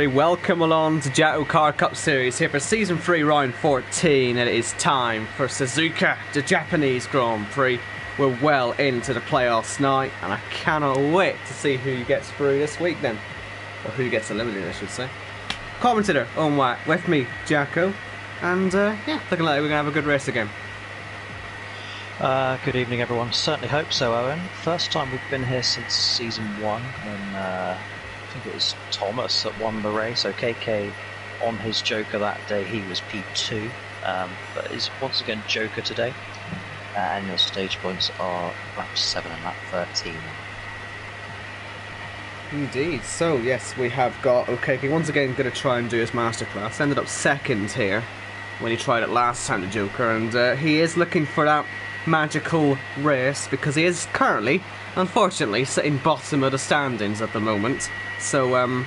Welcome along to JACKOCAR Cup Series here for Season 3 Round 14. It is time for Suzuka, the Japanese Grand Prix. We're well into the playoffs now, and I cannot wait to see who gets through this week then. Or who gets eliminated, I should say. Commentator, Owen White, with me, Jacko. And yeah, looking like we're going to have a good race again. Good evening everyone, certainly hope so, Owen. First time we've been here since Season 1 when I think it was Thomas that won the race. So KK on his Joker that day, he was P2, but is once again Joker today. And your stage points are lap 7 and lap 13. Indeed. So yes, we have got OKK once again going to try and do his masterclass. Ended up second here when he tried it last time, the Joker, and he is looking for that magical race because he is currently, unfortunately, sitting bottom of the standings at the moment. So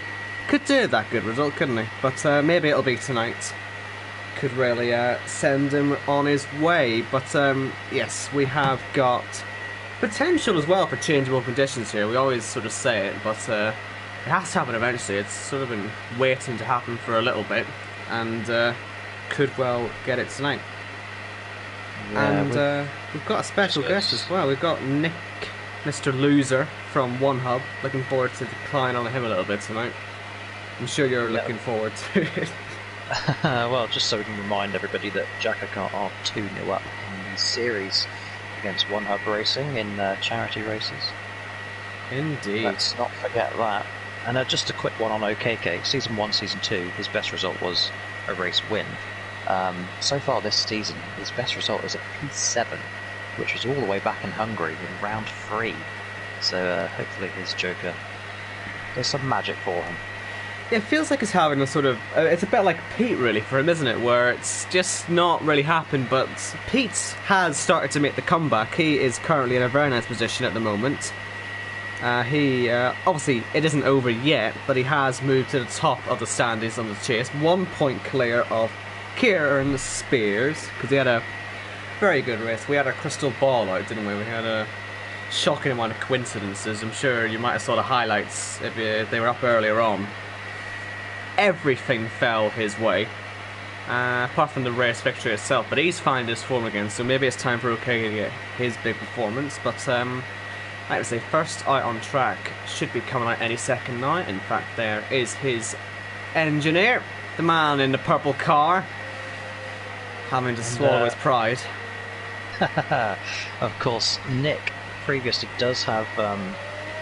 could do that good result, couldn't he? But maybe it'll be tonight. Could really send him on his way. But yes, we have got potential as well for changeable conditions here. We always sort of say it, but it has to happen eventually. It's sort of been waiting to happen for a little bit, and could well get it tonight. Yeah, and we've got a special guest as well. We've got Nick, Mr. Loser from One Hub. Looking forward to decline on him a little bit tonight. I'm sure you're looking forward to it. Well, just so we can remind everybody that JACKOCAR are 2-0 up in the series against One Hub Racing in charity races. Indeed. Let's not forget that. And just a quick one on OKK. Season 1, Season 2, his best result was a race win. So far this season, his best result is a P7, which was all the way back in Hungary in round 3. So hopefully his Joker does some magic for him. Yeah, it feels like he's having a sort of... it's a bit like Pete, really, for him, isn't it? Where it's just not really happened, but Pete has started to make the comeback. He is currently in a very nice position at the moment. Obviously, it isn't over yet, but he has moved to the top of the standings on the chase. 1 point clear of Kieran Spears, because he had a very good race. We had a crystal ball out, didn't we? We had a shocking amount of coincidences. I'm sure you might have saw the highlights if they were up earlier on. Everything fell his way, apart from the race victory itself. But he's found his form again, so maybe it's time for OK to get his big performance. But like I say, first out on track should be coming out any second now. In fact, there is his engineer, the man in the purple car, having to swallow his pride. Of course, Nick previously does have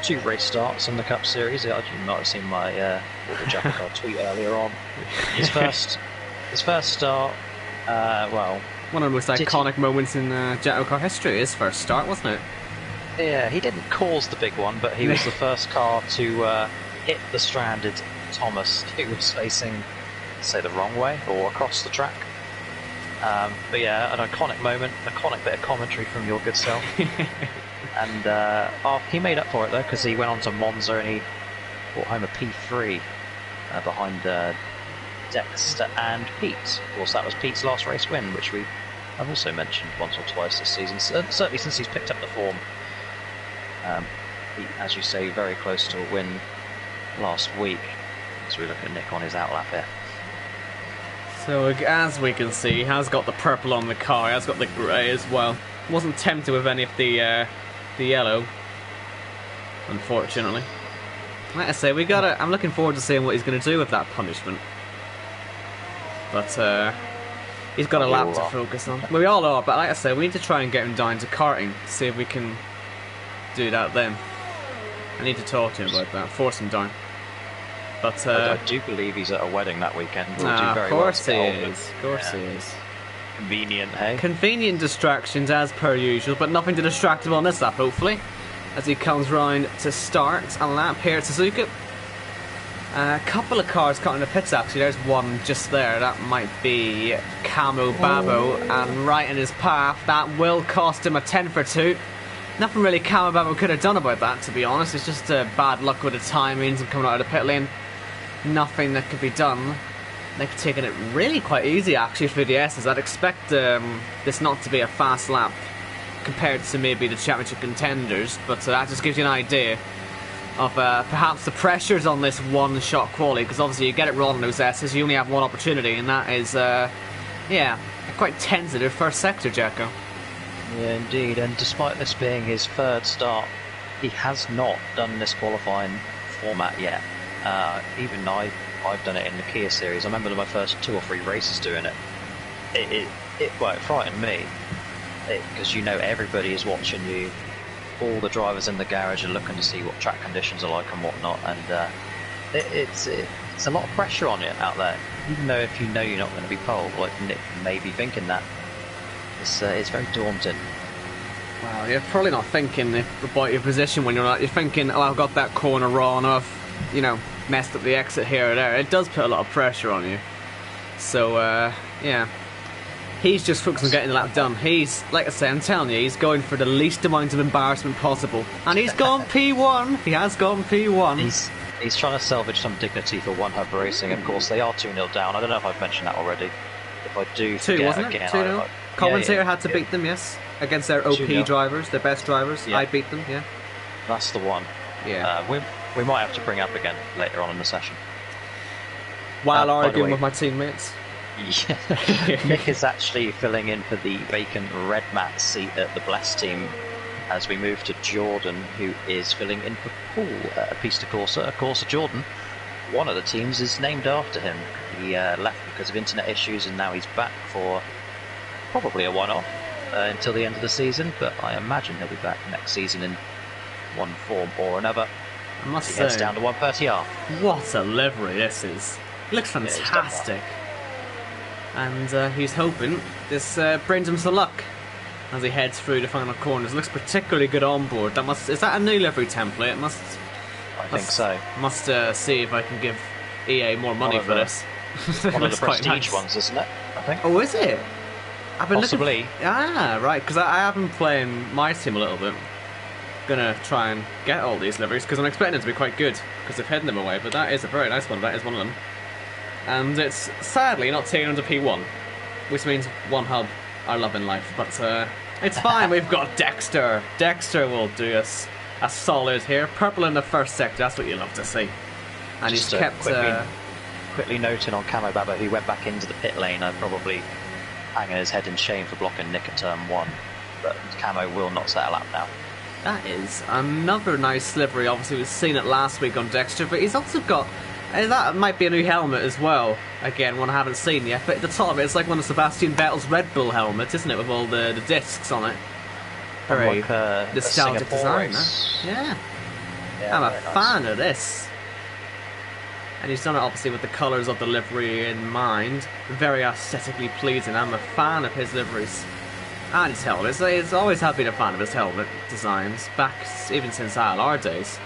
2 race starts in the Cup Series. You might have seen my JACKOCAR tweet earlier on. His first start, well, one of the most iconic moments in JACKOCAR history. His first start, wasn't it? Yeah, he didn't cause the big one, but he was the first car to hit the stranded Thomas, who was facing, say, the wrong way or across the track. But yeah, an iconic moment, iconic bit of commentary from your good self. And he made up for it though, because he went on to Monza and he brought home a P3 behind Dexter and Pete. Of course, that was Pete's last race win, which we have also mentioned once or twice this season, certainly since he's picked up the form. Pete, as you say, very close to a win last week, as we look at Nick on his outlap here. So as we can see, he has got the purple on the car, he has got the grey as well. Wasn't tempted with any of the yellow, unfortunately. Like I say, I'm looking forward to seeing what he's going to do with that punishment. But he's got a lap to focus on. Well, we all are, but like I say, we need to try and get him down to karting, see if we can do that then. I need to talk to him about that, force him down. But I do believe he's at a wedding that weekend. We'll do very of course well he is. Of course he is. Convenient, hey? Convenient distractions as per usual, but nothing to distract him on this lap, hopefully. As he comes round to start a lap here at Suzuka. A couple of cars caught in the pits actually. There's one just there. That might be Camo Babo, and right in his path. That will cost him a 10 for 2. Nothing really Camo Babo could have done about that, to be honest. It's just bad luck with the timings and coming out of the pit lane. Nothing that could be done. They've taken it really quite easy actually for the S's. I'd expect this not to be a fast lap compared to maybe the championship contenders, but that just gives you an idea of perhaps the pressures on this one-shot quali, because obviously you get it wrong in those S's, you only have one opportunity, and that is, yeah, a quite tentative first sector, Jacko. Yeah, indeed, and despite this being his third start, he has not done this qualifying format yet. Even I've done it in the Kia series. I remember my first 2 or 3 races doing it. It frightened me, because you know everybody is watching you. All the drivers in the garage are looking to see what track conditions are like and whatnot, and it's a lot of pressure on you out there. Even though if you know you're not going to be pole, like Nick may be thinking that, it's very daunting. Well, you're probably not thinking about your position when you're not. You're thinking, oh, I've got that corner wrong, or I've, you know, messed up the exit here or there. It does put a lot of pressure on you. So, yeah. He's just focused on getting the lap done. He's, like I say, I'm telling you, he's going for the least amount of embarrassment possible. And he's gone P1. He has gone P1. He's trying to salvage some dignity for One Hub Racing. Of course, they are 2-0 down. I don't know if I've mentioned that already. If I do forget 2, wasn't it? Again, 2-0. Commentator had to beat them, yes. Against their OP drivers, their best drivers. Yeah. I beat them, yeah. That's the one. Yeah. We might have to bring up again later on in the session. While arguing with my teammates. Yeah. Nick is actually filling in for the vacant red mat seat at the Bless team as we move to Jordan, who is filling in for Paul at Pista Corsa. Of course, Jordan, one of the teams, is named after him. He left because of internet issues, and now he's back for probably a one-off until the end of the season, but I imagine he'll be back next season in one form or another. I must he say, heads down to 130R. What a livery this is. It looks fantastic. And he's hoping this brings him some luck as he heads through the final corners. Looks particularly good on board. Is that a new livery template? I think so. Must see if I can give EA more money for this. One of the prestige ones, isn't it? I think. Oh, is it? I've been possibly. Right, because I have been playing my team a little bit. Gonna try and get all these liveries because I'm expecting them to be quite good because they've hidden them away. But that is a very nice one. That is one of them. And it's sadly not taken under P1, which means One Hub are loving life. But it's fine, we've got Dexter. Dexter will do us a solid here. Purple in the first sector, that's what you love to see. And just he's kept... quickly noting on Camo Baba, who went back into the pit lane, probably hanging his head in shame for blocking Nick at turn 1. But Camo will not settle up now. That is another nice livery. Obviously, we've seen it last week on Dexter, but he's also got... that might be a new helmet as well. Again, one I haven't seen yet. But at the top of it, it's like one of Sebastian Vettel's Red Bull helmets, isn't it? With all the discs on it. Very nostalgic design, yeah. I'm a fan of this. And he's done it obviously with the colours of the livery in mind. Very aesthetically pleasing. I'm a fan of his liveries. And his helmets. He's always have been a fan of his helmet designs. Back even since ILR days.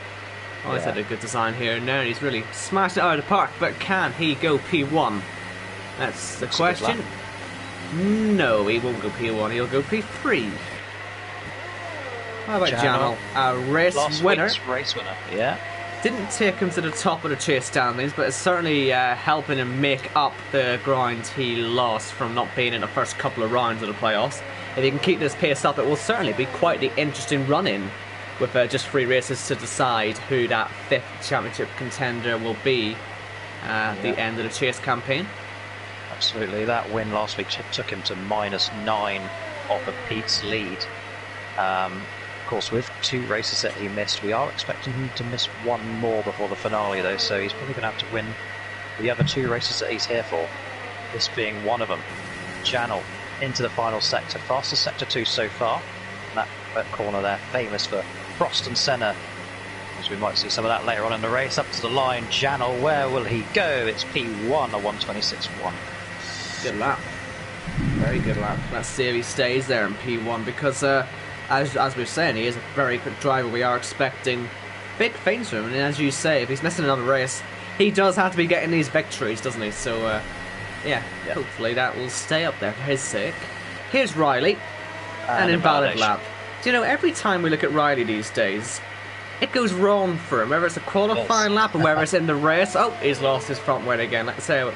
Always had a good design here and there, and he's really smashed it out of the park. But can he go P1? That's the question. No, he won't go P1. He'll go P3. How about Janel? A race winner. Race winner, yeah. Didn't take him to the top of the chase standings, but it's certainly helping him make up the ground he lost from not being in the first couple of rounds of the playoffs. If he can keep this pace up, it will certainly be quite the interesting run-in, with just 3 races to decide who that 5th championship contender will be at the end of the chase campaign. Absolutely, that win last week took him to -9 off of Pete's lead. Of course, with 2 races that he missed, we are expecting him to miss 1 more before the finale though, so he's probably going to have to win the other 2 races that he's here for, this being one of them. Janel into the final sector, fastest sector 2 so far. That corner there, famous for Frost and Senna, as we might see some of that later on in the race. Up to the line, Janel, where will he go? It's P1, a 1:26.1. Good lap. Very good lap. Let's see if he stays there in P1, because as we're saying, he is a very good driver. We are expecting big things from him, and as you say, if he's missing another race, he does have to be getting these victories, doesn't he? So, hopefully that will stay up there for his sake. Here's Riley, an invalid lap. Do you know, every time we look at Riley these days, it goes wrong for him, whether it's a qualifying lap or whether it's in the race. Oh, he's lost his front wing again. Like I say,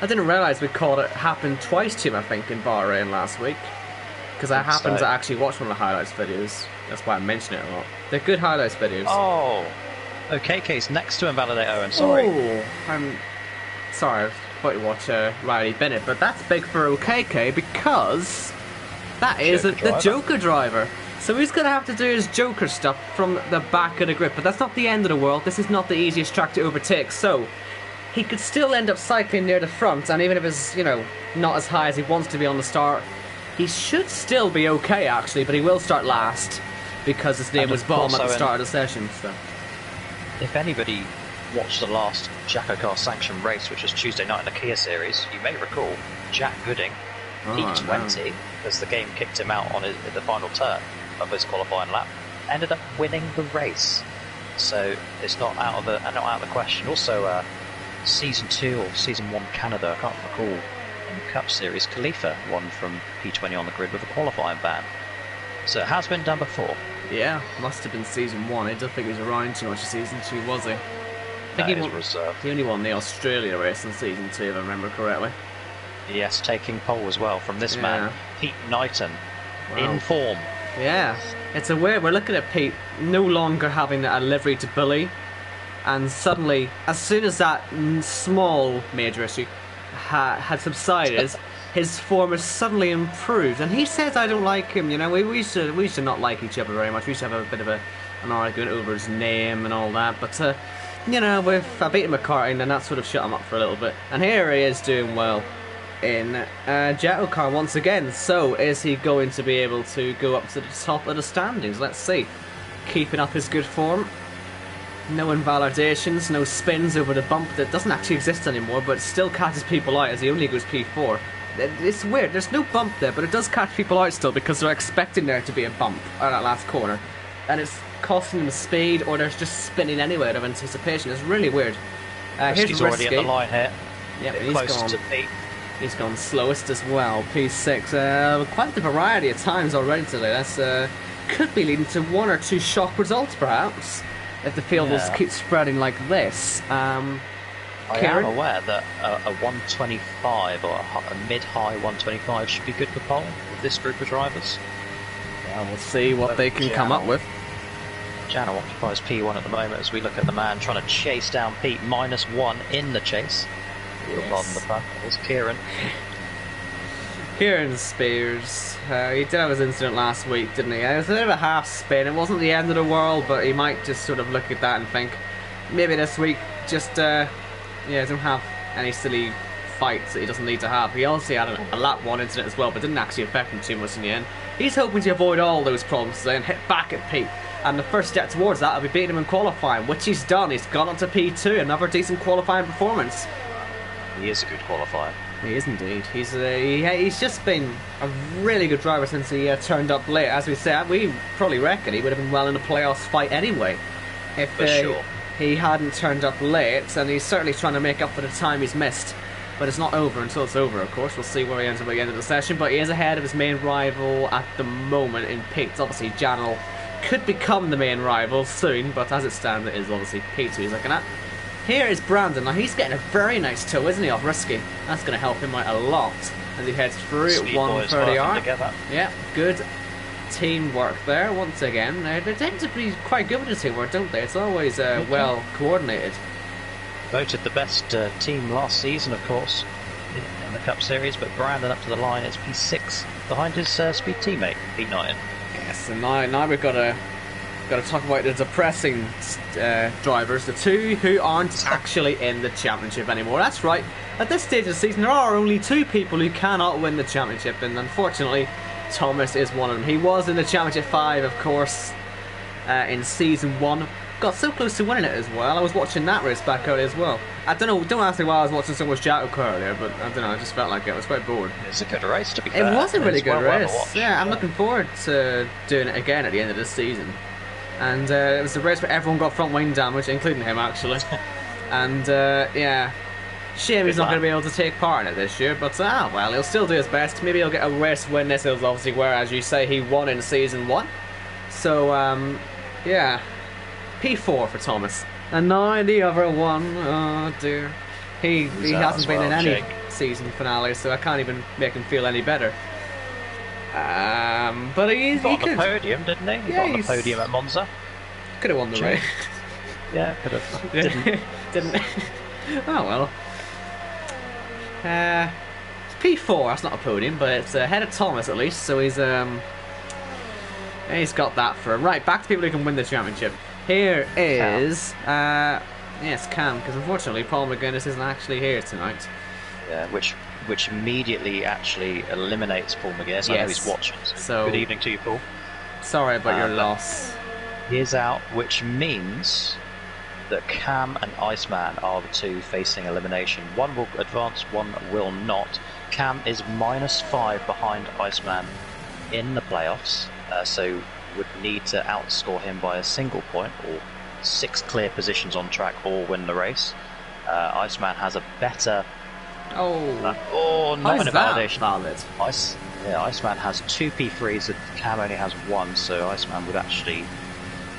I didn't realise we caught it happen twice to him, I think, in Bahrain last week. Because I happened to actually watch one of the highlights videos. That's why I mention it a lot. They're good highlights videos. Oh, OKK's next to invalidate Owen, sorry. Oh, I'm sorry, I thought you watch Riley Bennett, but that's big for OKK because that is the Joker driver. So he's going to have to do his Joker stuff from the back of the grid, but that's not the end of the world. This is not the easiest track to overtake, so he could still end up cycling near the front, and even if it's, you know, not as high as he wants to be on the start, he should still be okay, actually, but he will start last because his name was Bomb at the start of the session. So, if anybody watched the last JACKOCAR sanctioned race, which was Tuesday night in the Kia Series, you may recall Jack Gooding, P20, as the game kicked him out on the final turn of his qualifying lap, ended up winning the race. So it's not out of the question. Also, Season 2 or Season 1 Canada, I can't recall, in the Cup Series, Khalifa won from P20 on the grid with a qualifying ban. So it has been done before. Yeah, must have been Season 1. I don't think he was around too much in Season 2, was he? I think he was reserved. He only won the Australia race in Season 2, if I remember correctly. Yes, taking pole as well from this man, Pete Knighton, in form. Yeah, it's a weird. We're looking at Pete no longer having a livery to bully, and suddenly, as soon as that small major issue had subsided, his form has suddenly improved. And he says, "I don't like him." You know, we used to not like each other very much. We used to have a bit of an argument over his name and all that. But you know, I beat him at karting, and that sort of shut him up for a little bit. And here he is doing well in JACKOCAR once again. So is he going to be able to go up to the top of the standings? Let's see. Keeping up his good form. No invalidations, no spins over the bump that doesn't actually exist anymore, but still catches people out as he only goes P4. It's weird, there's no bump there, but it does catch people out still because they're expecting there to be a bump on that last corner. And it's costing them speed, or they're just spinning anyway out of anticipation. It's really weird. He's already at the line here. Yep, He's gone slowest as well, P6. Quite the variety of times already today. That's could be leading to one or two shock results, perhaps, if the field will keep spreading like this. I am aware that a 125 or a mid-high 125 should be good for pole with this group of drivers. Yeah, we'll see what they can come up with. Jano occupies P1 at the moment as we look at the man trying to chase down Pete, -1 in the chase. Pardon the pun. It was Kieran. Kieran Spears. He did have his incident last week, didn't he? It was a bit of a half spin. It wasn't the end of the world, but he might just sort of look at that and think, maybe this week just don't have any silly fights that he doesn't need to have. He also had a lap 1 incident as well, but didn't actually affect him too much in the end. He's hoping to avoid all those problems today and hit back at Pete. And the first step towards that will be beating him in qualifying, which he's done. He's gone on to P2, another decent qualifying performance. He is a good qualifier. He is indeed. He's just been a really good driver since he turned up late. As we said, we probably reckon he would have been well in the playoffs fight anyway if he hadn't turned up late, and he's certainly trying to make up for the time he's missed. But it's not over until it's over, of course. We'll see where he ends up at the end of the session, but he is ahead of his main rival at the moment in Pete. Obviously, Janel could become the main rival soon, but as it stands, it is obviously Pete who he's looking at. Here is Brandon. Now he's getting a very nice toe, isn't he, off Risky? That's going to help him out a lot as he heads through at 130R. Yeah, good teamwork there once again. They tend to be quite good with the teamwork, don't they? It's always well coordinated. Voted the best team last season, of course, in the Cup Series, but Brandon up to the line. It's P6 behind his speed teammate, P9. Yes, and now we've got to talk about the depressing drivers, the two who aren't actually in the championship anymore. That's right, at this stage of the season there are only two people who cannot win the championship, and unfortunately Thomas is one of them. He was in the championship 5, of course, in season 1. Got so close to winning it as well. I was watching that race back early as well. I don't know, don't ask me why I was watching so much JACKOCAR earlier, but I don't know, I just felt like it. I was quite bored. It's a good race, to be fair. It was a really good race. Yeah, I'm looking forward to doing it again at the end of this season. And it was a race where everyone got front wing damage, including him actually. And yeah, shame he's not going to be able to take part in it this year, but well, he'll still do his best. Maybe he'll get a race win this is obviously where, as you say, he won in season 1. So yeah, P4 for Thomas. And now the other one, oh dear. He hasn't been in any season finale, so I can't even make him feel any better. But he got on the podium, didn't he? He got on the podium at Monza. Could have won the race. Yeah, could have. Didn't. Oh well. It's P4. That's not a podium, but it's ahead of Thomas at least. So he's got that for him. Right, back to people who can win the championship. Here is yes, Cam, because unfortunately Paul McGuinness isn't actually here tonight. Yeah, which immediately actually eliminates Paul McGuinness. I know he's watching. So good evening to you, Paul. Sorry about your loss. He is out, which means that Cam and Iceman are the two facing elimination. One will advance, one will not. Cam is -5 behind Iceman in the playoffs, so would need to outscore him by a single point or 6 clear positions on track or win the race. Iceman has a better... not an invalidation. Valid? Iceman has 2 P3s and Cam only has 1, so Iceman would actually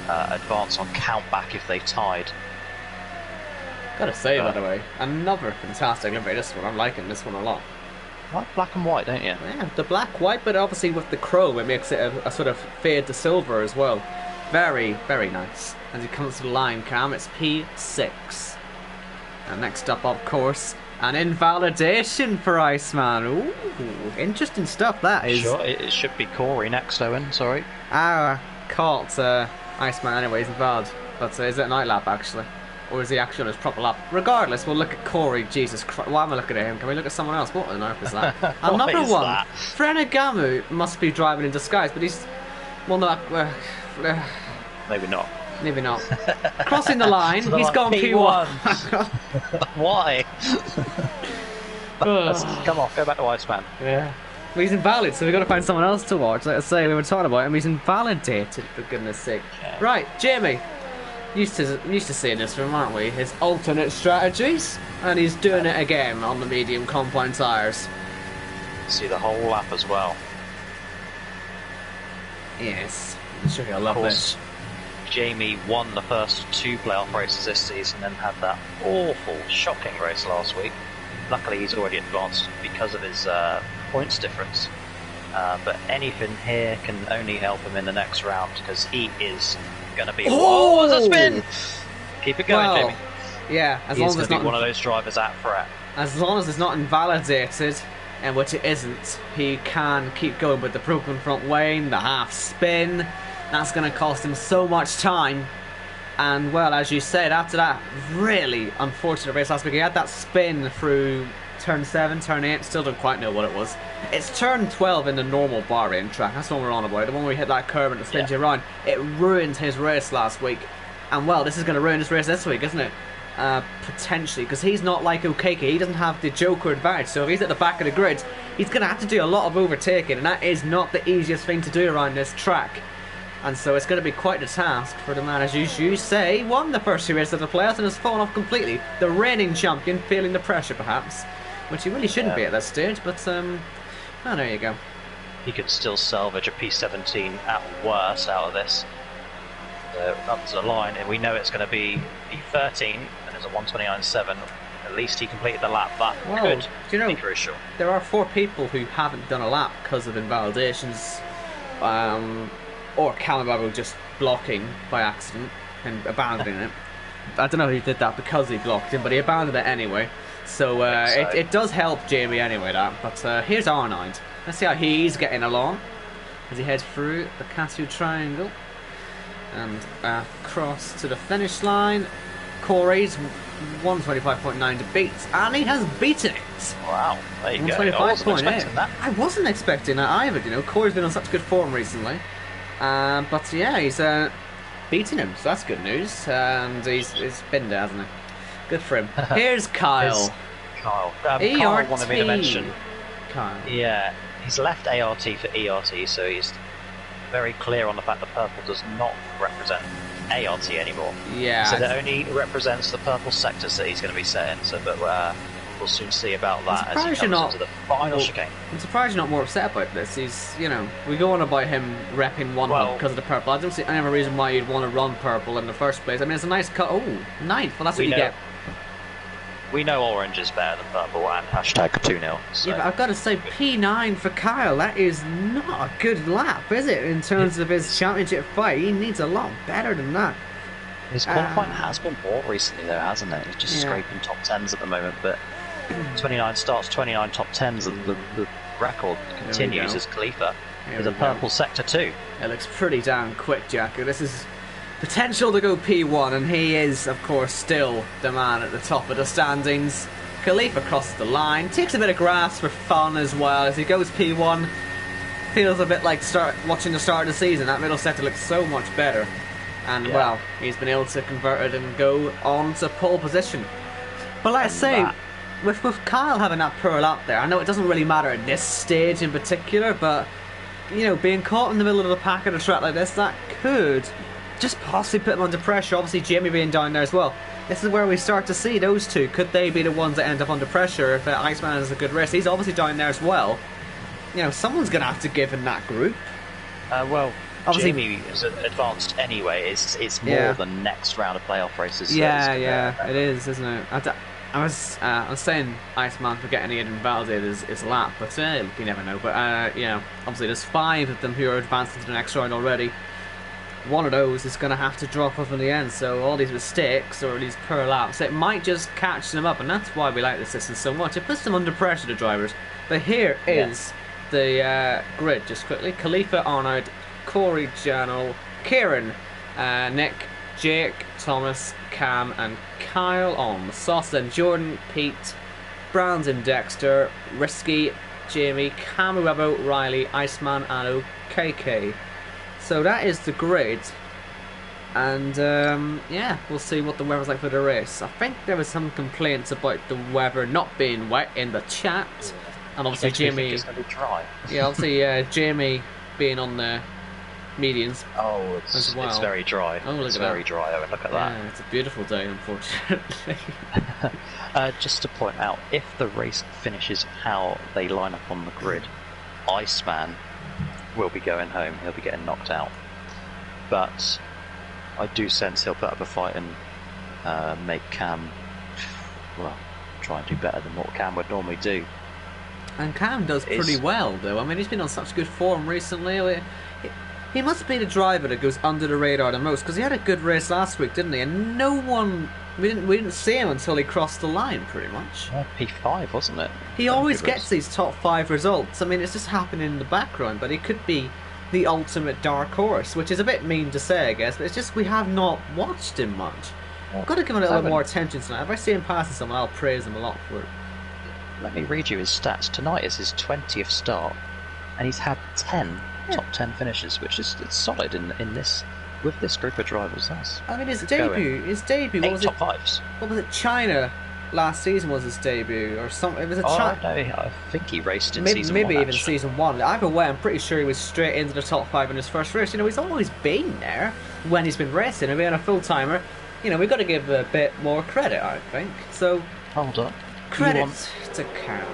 advance on countback if they tied. Gotta say, by the way, another fantastic livery. This one, I'm liking this one a lot. You like black and white, don't you? Yeah, the black-white, but obviously with the chrome, it makes it a sort of fade to silver as well. Very, very nice. As he comes to the line, Cam, it's P6. And next up, of course, an invalidation for Iceman. Ooh, interesting stuff that is. Sure, it should be Corey next, Owen, sorry. Caught Iceman anyway, he's invalid. But is it a night lap, actually? Or is he actually on his proper lap? Regardless, we'll look at Corey. Jesus Christ, why am I looking at him? Can we look at someone else? What on earth is that? Another one. That? Frenegamu must be driving in disguise, but he's... Well, no, maybe not. Maybe not. Crossing the line, he's gone P1. Why? Come on, go back to Iceman. Yeah. Well, he's invalid, so we've got to find someone else to watch. Like I say, we were talking about him, he's invalidated, for goodness sake. Yeah. Right, Jamie. Used to seeing this from him, aren't we? His alternate strategies, and he's doing it again on the medium compound tyres. See the whole lap as well. Yes, I'm sure he'll love this. Jamie won the first 2 playoff races this season and had that awful, shocking race last week. Luckily, he's already advanced because of his points difference. But anything here can only help him in the next round because he is going to be. Oh, it's a spin! Keep it going, Jamie. Yeah, as long as it's not one of those drivers out for it. As long as it's not invalidated, and which it isn't, he can keep going with the broken front wing, the half spin. That's going to cost him so much time. And well, as you said, after that really unfortunate race last week, he had that spin through turn 7, turn 8, still don't quite know what it was. It's turn 12 in the normal Bahrain track, that's the one we're on about, the one where we hit that curve and it spins you around. It ruined his race last week. And well, this is going to ruin his race this week, isn't it? Potentially, because he's not like Okeke, he doesn't have the Joker advantage, so if he's at the back of the grid, he's going to have to do a lot of overtaking, and that is not the easiest thing to do around this track. And so it's going to be quite a task for the man, as you say, won the first 2 races of the playoffs and has fallen off completely. The reigning champion, feeling the pressure perhaps, which he really shouldn't be at that stage, but oh, there you go. He could still salvage a P17 at worst out of this. Up to the line, and we know it's going to be P13, and there's a 129.7. At least he completed the lap. That could be crucial. There are 4 people who haven't done a lap because of invalidations. Or Calabago just blocking by accident and abandoning it. I don't know who did that because he blocked him, but he abandoned it anyway. So, it does help Jamie anyway, that. But here's R9. Let's see how he's getting along as he heads through the Cashew Triangle and across to the finish line. Corey's 125.9 to beat, and he has beaten it. Wow, there you go. 125.8. I wasn't expecting that either. You know, Corey's been on such good form recently. But yeah, he's beating him, so that's good news. And he's been there, hasn't he? Good for him. Here's Kyle. Kyle wanted me to mention. Kyle. Yeah, he's left ART for ERT, so he's very clear on the fact that purple does not represent ART anymore. Yeah. So that only represents the purple sectors that he's going to be setting. So, but we'll soon see about that as he comes into the final chicane. I'm surprised you're not more upset about this. He's, you know, we go on about him repping one hub because of the purple. I don't see any other reason why you'd want to run purple in the first place. I mean, it's a nice cut. Oh, ninth. Well, that's what you get. We know orange is better than purple, and hashtag 2-0. So. Yeah, but I've got to say, P9 for Kyle, that is not a good lap, is it? In terms of his championship fight, he needs a lot better than that. His qualifying has been poor recently, though, hasn't it? He's just scraping top 10s at the moment, but 29 starts, 29 top 10s, and the record continues as Khalifa is a purple sector 2. It looks pretty damn quick, Jacko. This is potential to go P1, and he is, of course, still the man at the top of the standings. Khalifa crosses the line, takes a bit of grass for fun as well. As he goes P1, feels a bit like watching the start of the season. That middle sector looks so much better. And, well, he's been able to convert it and go on to pole position. But like I say, with Kyle having that pearl up there, I know it doesn't really matter at this stage in particular, but, you know, being caught in the middle of the pack at a track like this, that could just possibly put him under pressure. Obviously, Jamie being down there as well. This is where we start to see those two. Could they be the ones that end up under pressure if Iceman has a good race? He's obviously down there as well. You know, someone's going to have to give in that group. Well, obviously, Jamie is advanced anyway. It's more the next round of playoff races. Yeah, it is, isn't it? I was saying Iceman for getting Aidan validated his lap, but you never know. But you know, obviously there's 5 of them who are advancing to the next round already. One of those is going to have to drop off in the end, so all these mistakes or these poor laps, it might just catch them up, and that's why we like the system so much. It puts them under pressure, the drivers. But here is the grid, just quickly. Khalifa, Arnold, Corey, Janel, Kieran, Nick, Jake, Thomas, Cam and Kyle on the sauce. Then Jordan, Pete, Brandon, Dexter, Risky, Jamie, Camu, Webbo, Riley, Iceman and OKK. So that is the grid, and yeah, we'll see what the weather's like for the race. I think there was some complaints about the weather not being wet in the chat, and obviously Jamie. It's going to be dry. Yeah, obviously Jamie being on the medians. Oh, as well. It's very dry. Oh, look it's at very that. dry. Oh, look at that. Yeah, it's a beautiful day, unfortunately. Just to point out, if the race finishes how they line up on the grid, Iceman will be going home. He'll be getting knocked out. But I do sense he'll put up a fight and make Cam, well, try and do better than what Cam would normally do. And Cam does pretty well, though. I mean, he's been on such good form recently. He must be the driver that goes under the radar the most, because he had a good race last week, didn't he? And no one... We didn't see him until he crossed the line, pretty much. Yeah, P5, wasn't it? He always gets these top 5 results. I mean, it's just happening in the background, but he could be the ultimate dark horse, which is a bit mean to say, I guess, but it's just we have not watched him much. I've got to give him a little bit more attention tonight. If I see him passing someone, I'll praise him a lot for it. Let me read you his stats. Tonight is his 20th start, and he's had 10 top 10 finishes, which is solid in this with this group of drivers. I mean, his debut, what was it? Top 5s. What was it? China last season was his debut, or something. It was a no, I think he raced in season 1. Maybe even season 1. Either way, I'm pretty sure he was straight into the top 5 in his first race. You know, he's always been there when he's been racing, and being a full timer. You know, we've got to give a bit more credit, I think. So, hold on. Credit to Cam.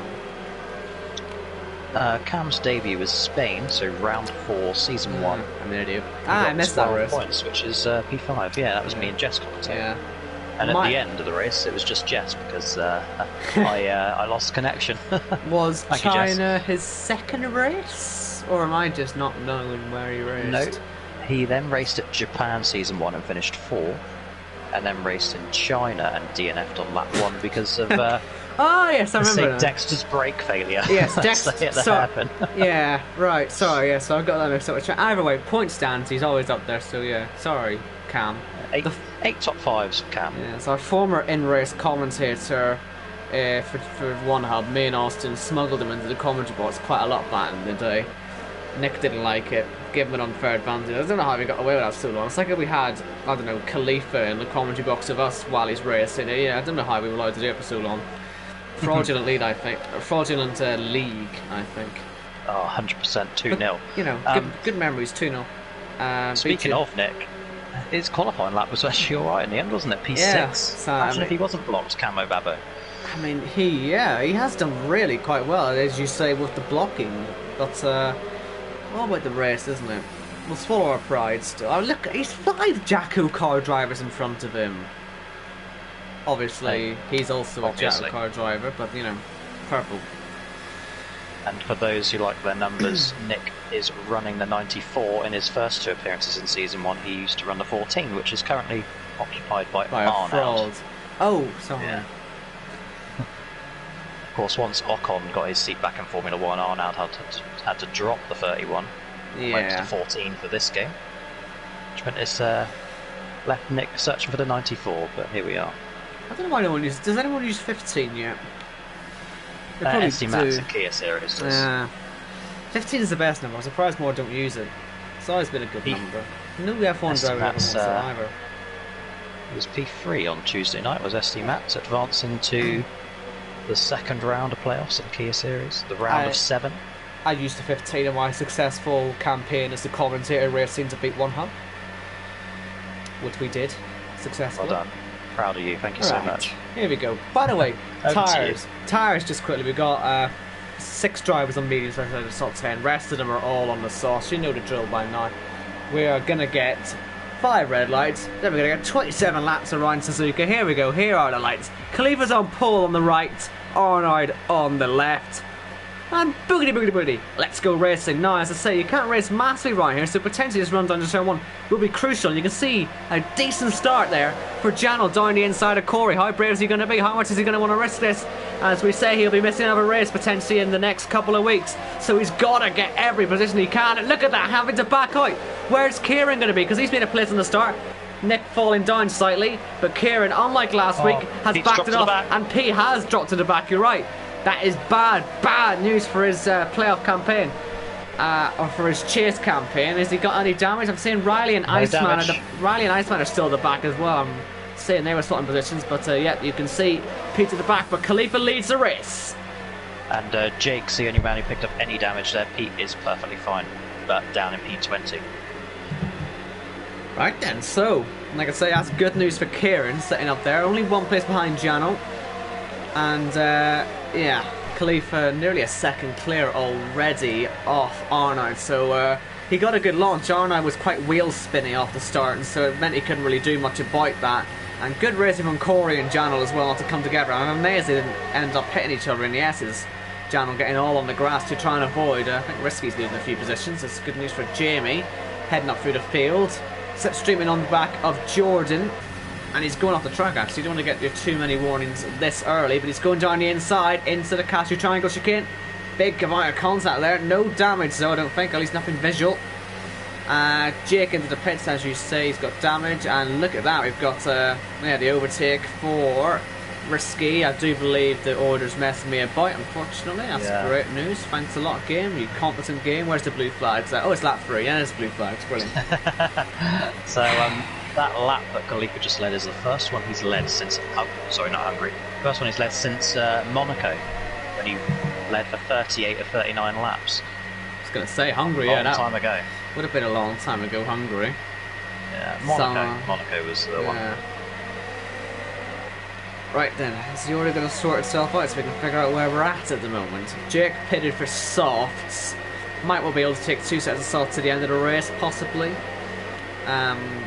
Cam's debut was Spain, so round 4, season 1. I'm an idiot. I missed that race. Points, which is P5. Yeah, that was me and Jess. Yeah. And at the end of the race, it was just Jess because I lost connection. Was China his second race, or am I just not knowing where he raced? No, he then raced at Japan season 1 and finished 4, and then raced in China and DNF'd on lap 1 because of. Oh yes, I remember that. Dexter's brake failure. Yes, Dexter. that happened. Yeah, right. Sorry. Yeah, so I've got that mixed up. Either way, point stands. He's always up there. So yeah, sorry, Cam. 8 top 5s for Cam. Yeah, so our former in-race commentator for One Hub, me and Austin smuggled him into the commentary box quite a lot back in the day. Nick didn't like it, gave him an unfair advantage. I don't know how we got away with that so long. It's like if we had, I don't know, Khalifa in the commentary box of us while he's racing. Yeah, I don't know how we were allowed to do it for so long. Fraudulent lead, I think. Fraudulent league, I think. Oh, 100%, 2-0. You know, good memories, 2-0. Speaking of Nick, his qualifying lap was actually alright in the end, wasn't it? P6. Yeah, so, imagine if he wasn't blocked, Camo Babbo. I mean, he has done really quite well, as you say, with the blocking. But, all about the race, isn't it? We'll swallow our pride still. Oh, look, he's 5 JACKOCAR drivers in front of him. Obviously, he's also a JACKOCAR driver, but, you know, purple. And for those who like their numbers, Nick is running the 94 in his first 2 appearances in Season 1. He used to run the 14, which is currently occupied by a Arnold. fraud. Oh, sorry. Yeah. Of course, once Ocon got his seat back in Formula 1, Arnold had to drop the 31. Went to 14 for this game. Which meant it's left Nick searching for the 94, but here we are. I don't know why anyone uses... Does anyone use 15 yet? They probably SD Max and Kia series does. Yeah. 15 is the best number. I'm surprised more don't use it. It's always been a good number. No F1 driver ever wants it either. It was P3 on Tuesday night, was SD Max advancing to the second round of playoffs of the Kia series, the round of 7. I used the 15 in my successful campaign as the commentator racing to beat one hub, which we did successfully. Well done. Proud of you. Thank you so much. Here we go. By the way, tyres. Tyres, just quickly. We got 6 drivers on mediums outside the top 10. Rest of them are all on the sauce. You know the drill by now. We are going to get 5 red lights. Then we're going to get 27 laps around Suzuka. Here we go. Here are the lights. Khalifa's on pole on the right. Arnold on the left. And boogity boogity boogity. Let's go racing. Now, as I say, you can't race massively right here, so potentially this run down to turn 1 will be crucial. You can see a decent start there for Janel down the inside of Corey. How brave is he going to be? How much is he going to want to risk this? As we say, he'll be missing out of a race potentially in the next couple of weeks. So he's got to get every position he can. And look at that, having to back out. Where's Kieran going to be? Because he's been a place on the start. Nick falling down slightly, but Kieran, unlike last week, has backed it off. And P has dropped to the back, you're right. That is bad news for his playoff campaign, or for his chase campaign. Has he got any damage? I'm saying Riley and Iceman are still at the back as well. I'm saying they were swapping positions, but yeah, you can see Pete at the back, but Khalifa leads the race. And Jake's the only man who picked up any damage there. Pete is perfectly fine, but down in P20. Right then, so, like I say, that's good news for Kieran sitting up there. Only 1 place behind Jano. And, yeah, Khalifa nearly a second clear already off Arnold. So, he got a good launch. Arnold was quite wheel spinny off the start, and so it meant he couldn't really do much about that. And good racing from Corey and Janel as well, not to come together. I'm amazed they didn't end up hitting each other in the S's. Janel getting all on the grass to try and avoid. I think Risky's losing a few positions. It's good news for Jamie, heading up through the field. Slipstreaming on the back of Jordan. And he's going off the track, actually. You don't want to get too many warnings this early, but he's going down the inside into the Cashew Triangle chicane. Big amount of contact there. No damage, though, I don't think. At least nothing visual. Jake into the pits, as you say. He's got damage. And look at that. We've got yeah, the overtake for Risky. I do believe the order's messing me about, unfortunately. That's great news. Thanks a lot, game. You competent game. Where's the blue flags? Oh, it's lap 3. Yeah, there's blue flags. Brilliant. So, that lap that Khalifa just led is the first one he's led since... sorry, not Hungary. First one he's led since Monaco, when he led for 38 of 39 laps. I was going to say Hungary, Long time ago. Would have been a long time ago, Hungary. Yeah, Monaco was the one. Right then, is the order going to sort itself out so we can figure out where we're at the moment? Jake pitted for softs. Might well be able to take 2 sets of softs to the end of the race, possibly.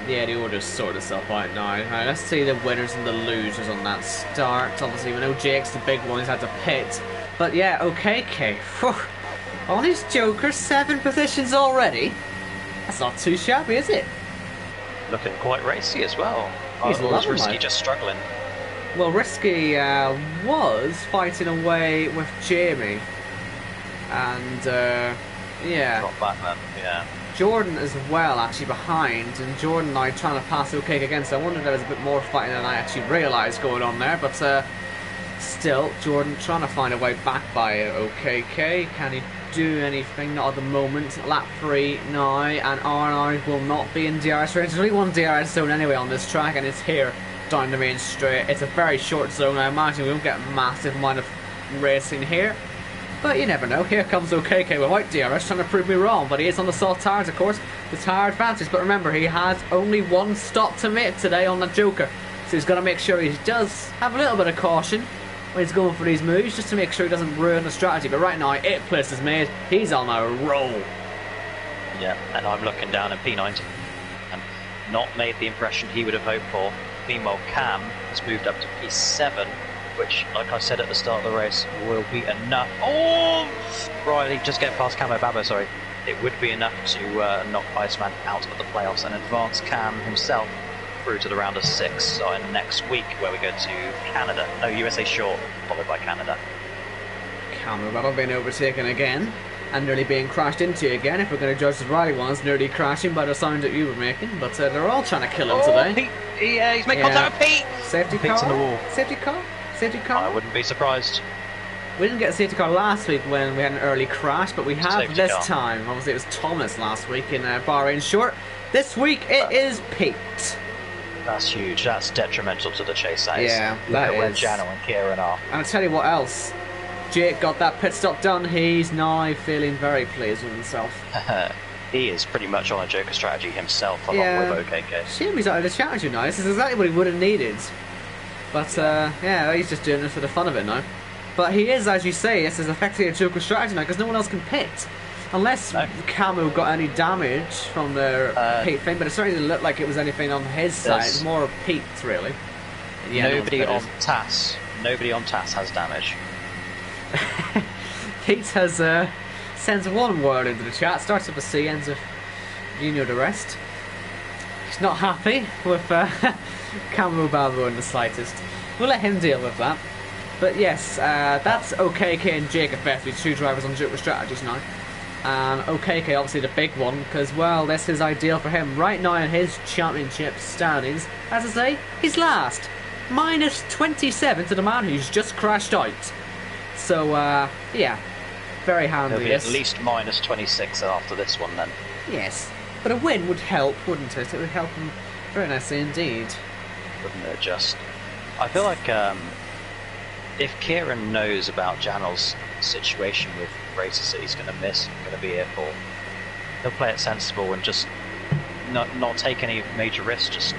Yeah, the order's sorted itself out now. Alright, let's see the winners and the losers on that start. Obviously, we know Jake's the big one, he's had to pit. But yeah, okay, on his Joker, 7 positions already. That's not too shabby, is it? Looking quite racy as well. He's lovely, Risky just struggling. Well, Risky was fighting away with Jamie. And, yeah. Drop back then, yeah. Jordan as well, actually behind, and Jordan now trying to pass OK again, so I wonder if there was a bit more fighting than I actually realised going on there, but still, Jordan trying to find a way back by OKK. Can he do anything? Not at the moment. Lap 3 now, and Arnold will not be in DRS range. There's only one DRS zone anyway on this track, and it's here down the main straight. It's a very short zone. I imagine we won't get a massive amount of racing here. But you never know. Here comes OKK without DRS trying to prove me wrong. But he is on the soft tyres, of course. The tyre advantage. But remember, he has only 1 stop to make today on the Joker. So he's got to make sure he does have a little bit of caution when he's going for these moves, just to make sure he doesn't ruin the strategy. But right now, 8 places made. He's on a roll. Yeah, and I'm looking down at P90. And not made the impression he would have hoped for. Meanwhile, Cam has moved up to P7. Which, like I said at the start of the race, will be enough. Oh! Riley, just get past Camo Babo, sorry. It would be enough to knock Iceman out of the playoffs and advance Cam himself through to the round of 6 starting next week, where we go to Canada. No, USA short, followed by Canada. Camel Battle being overtaken again, and nearly being crashed into again, if we're going to judge the Riley ones, nearly crashing by the sound that you were making, but they're all trying to kill him today. Pete, he's making contact with Pete! Safety Pete's car? in the wall. Safety car? Safety car? I wouldn't be surprised. We didn't get a safety car last week when we had an early crash, but we have Safety this car. time. Obviously it was Thomas last week in Bahrain short. This week it is Pete. That's huge. That's detrimental to the chase. That is. Yeah, Look that at where is. Jano and Kieran are. And I'll tell you what else. Jake got that pit stop done. He's now feeling very pleased with himself. He is pretty much on a Joker strategy himself, along with OKK. Shame he's out of the challenge now. This is exactly what he would have needed. But yeah, he's just doing it for the fun of it now. But he is, as you say, this is effectively a Joker strategy now because no one else can pit. Unless Camu got any damage from the Pete thing, but it certainly didn't look like it was anything on his side. It's more of Pete's, really. Yeah, nobody on TAS has damage. Pete has sends one word into the chat, starts with a C, ends with you know the rest. He's not happy with Camu Balbo in the slightest. We'll let him deal with that. But yes, that's OKK and Jake effectively, two drivers on Joker strategies now. And OKK obviously the big one, because well, this is ideal for him. Right now in his championship standings, as I say, he's last. Minus 27 to the man who's just crashed out. So, yeah, very handy. He'll be at least minus 26 after this one then. Yes, but a win would help, wouldn't it? It would help him very nicely indeed. Wouldn't it just? I feel like if Kieran knows about Janel's situation with races that he's going to miss, going to be here for, he'll play it sensible and just not take any major risks. Just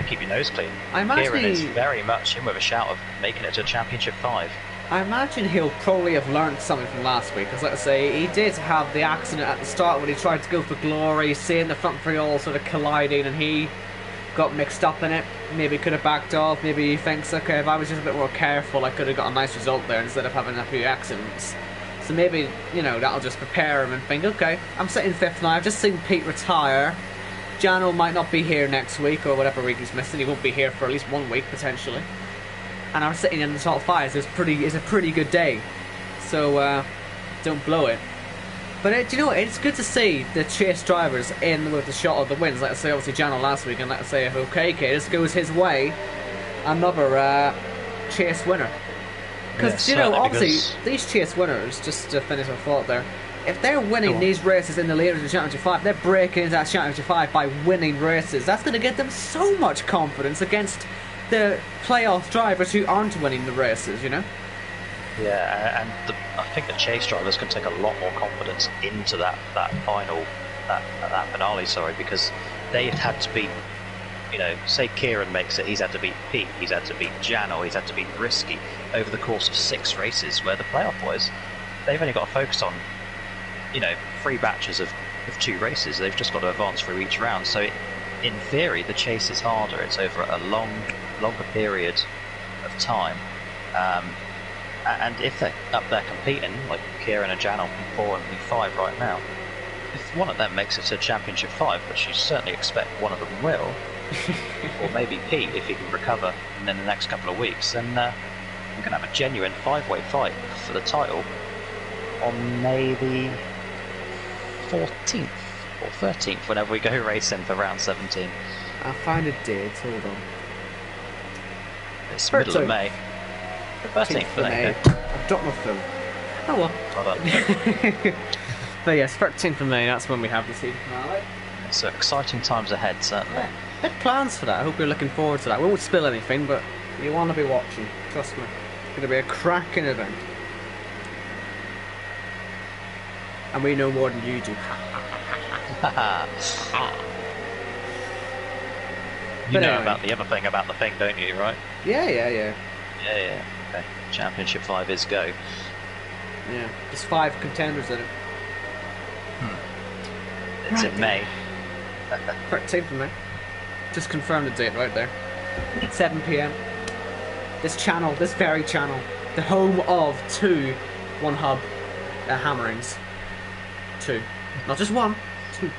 keep your nose clean. Kieran is very much in with a shout of making it to Championship 5. I imagine he'll probably have learned something from last week, because let's say he did have the accident at the start when he tried to go for glory, seeing the front three all sort of colliding, and he got mixed up in it. Maybe could have backed off. Maybe he thinks, okay, if I was just a bit more careful, I could have got a nice result there instead of having a few accidents. So maybe, that'll just prepare him and think, okay, I'm sitting 5th now. I've just seen Pete retire. Jano might not be here next week or whatever week he's missing. He won't be here for at least 1 week potentially. And I'm sitting in the top 5. So it's a pretty good day. So don't blow it. But it's good to see the chase drivers in with the shot of the wins. Let's say obviously Jano last week, and let's say if OKK this goes his way, another chase winner. Because obviously these chase winners, just to finish my thought there, if they're winning these races in the leaders of the Championship 5, they're breaking into that Championship 5 by winning races. That's going to give them so much confidence against the playoff drivers who aren't winning the races, Yeah, and I think the chase drivers can take a lot more confidence into that finale, because they've had to beat, say Kieran makes it, he's had to beat Pete, he's had to beat Jano, he's had to beat Risky over the course of 6 races, where the playoff boys, they've only got to focus on, 3 batches of 2 races. They've just got to advance through each round. So in theory, the chase is harder. It's over a longer period of time. And if they're up there competing, like Kieran and Jan on P4 and P5 right now, if one of them makes it to Championship 5, which you certainly expect one of them will, or maybe Pete if he can recover in the next couple of weeks, then we're going to have a genuine 5-way fight for the title on May the 14th or 13th, whenever we go racing for round 17. I'll find a date, hold on. It's middle of May. 13th of May. I've dropped my phone. Oh well. But yes, 13th of May, that's when we have the season finale. So exciting times ahead, certainly. Yeah. Big plans for that. I hope you're looking forward to that. We won't spill anything, but you want to be watching. Trust me. It's going to be a cracking event. And we know more than you do. You know about the other thing about the thing, don't you, right? Yeah. Yeah. Okay. Championship 5 is go. Yeah. There's 5 contenders in it. It's in May. 13th of May. Just confirm the date right there. 7 PM. This channel, this very channel, the home of 2 One Hub hammerings. 2. Not just 1, 2.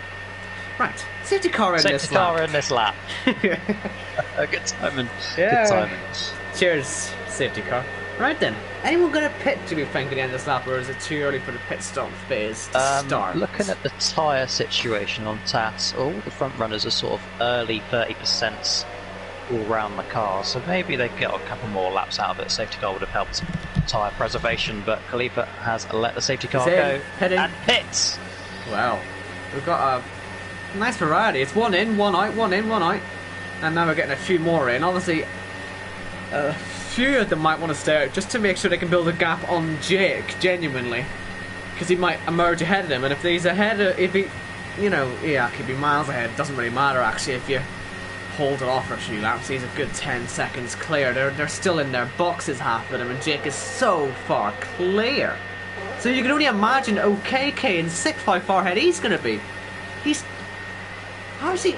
Right, Safety car in this Safety car in this lap. Good timing. Yeah. Good timing. Cheers, safety car. Right then, anyone going to pit, do we think, at the end of this lap, or is it too early for the pit stop phase to start? Looking at the tyre situation on TAS, all the front runners are sort of early 30% all round the car, so maybe they get a couple more laps out of it. Safety car would have helped tyre preservation, but Khalifa has let the safety car go and pits. Wow, we've got a nice variety. It's one in, one out, one in, one out, and now we're getting a few more in. Obviously, a few of them might want to stay out just to make sure they can build a gap on Jake, genuinely, because he might emerge ahead of him, and if he's ahead, if he, you know, yeah, could be miles ahead. It doesn't really matter actually if you hold it off for a few laps. He's a good 10 seconds clear. They're still in their boxes, half of them, and Jake is so far clear. So you can only imagine OKK and 6 far ahead he's going to be. How is he?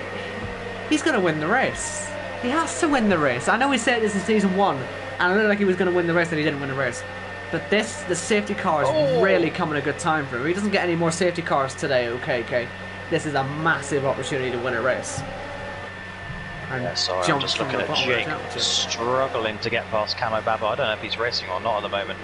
He's going to win the race. He has to win the race. I know we said this in season 1, and I looked like he was going to win the race, and he didn't win the race. But the safety car is really coming a good time for him. He doesn't get any more safety cars today, OKK. This is a massive opportunity to win a race. Yeah, sorry, I'm just looking at Jake struggling to get past Camo Babo. I don't know if he's racing or not at the moment,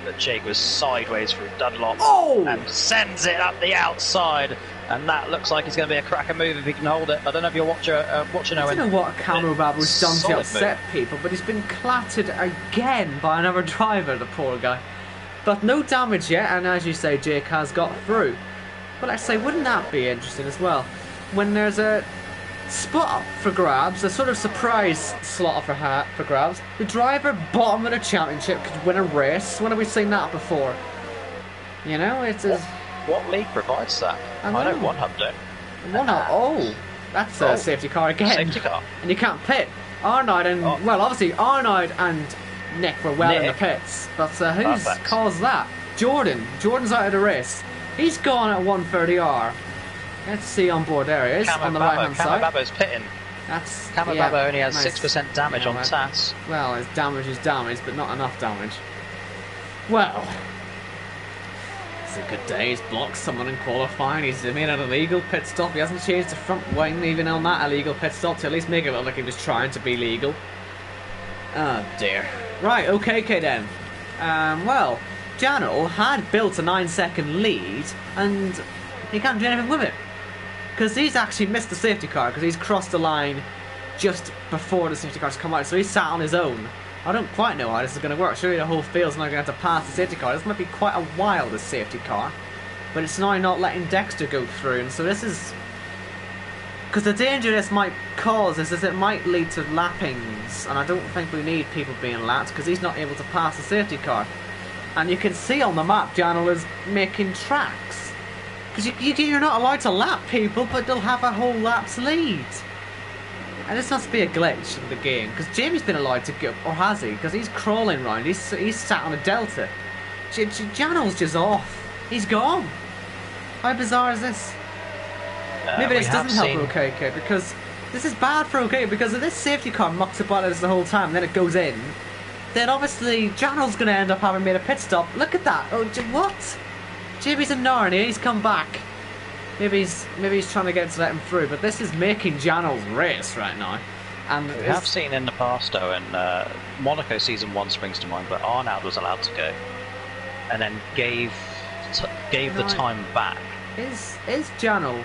but Jake was sideways through Dunlop and sends it up the outside, and that looks like it's going to be a cracker move if he can hold it. I don't know if you're watching Owen. I don't know what Camo Babo's done to upset people, but he's been clattered again by another driver, the poor guy. But no damage yet, and as you say, Jake has got through. But let's say, wouldn't that be interesting as well? When there's a spot for grabs, a sort of surprise slot for grabs. The driver bottom of the championship could win a race. When have we seen that before? You know, it's what league provides that? I know One Hub do. One Hub. That's a safety car again. Safety car. And you can't pit. Arnold and well, obviously Arnold and Nick were well in the pits, but who's caused that? Jordan's out of the race. He's gone at 130R. Let's see on board. There he is, on the right hand side. Camo Babo's pitting. Camo Babo only has 6% damage on TAS. Well, his damage is damage, but not enough damage. Well, it's a good day. He's blocked someone in qualifying. He's made an illegal pit stop. He hasn't changed the front wing even on that illegal pit stop to at least make it look like he was trying to be legal. Oh dear. Right, OKK then. Well, Janel had built a 9-second lead, and he can't do anything with it. Because he's actually missed the safety car, because he's crossed the line just before the safety car's come out, so he's sat on his own. I don't quite know how this is going to work. Surely the whole field's not going to have to pass the safety car. This might be quite a while, this safety car. But it's now not letting Dexter go through, and so this is... Because the danger this might cause is it might lead to lappings, and I don't think we need people being lapped, because he's not able to pass the safety car. And you can see on the map, Janel is making tracks. Because you're not allowed to lap people, but they'll have a whole lap's lead. And this must be a glitch in the game, because Jamie's been allowed to go, or has he? Because he's crawling round, he's sat on a delta. Janel's just off. He's gone. How bizarre is this? Maybe this doesn't help OKK, because this is bad for OKK, because if this safety car mucks about us the whole time, and then it goes in, then obviously Janel's going to end up having made a pit stop. Look at that. Oh, what? Jamie's in Narnia, he's come back. Maybe he's trying to get to let him through, but this is making Janel's race right now. And we have seen in the past though, and Monaco season 1 springs to mind, but Arnold was allowed to go, and then gave the time back. Is Janel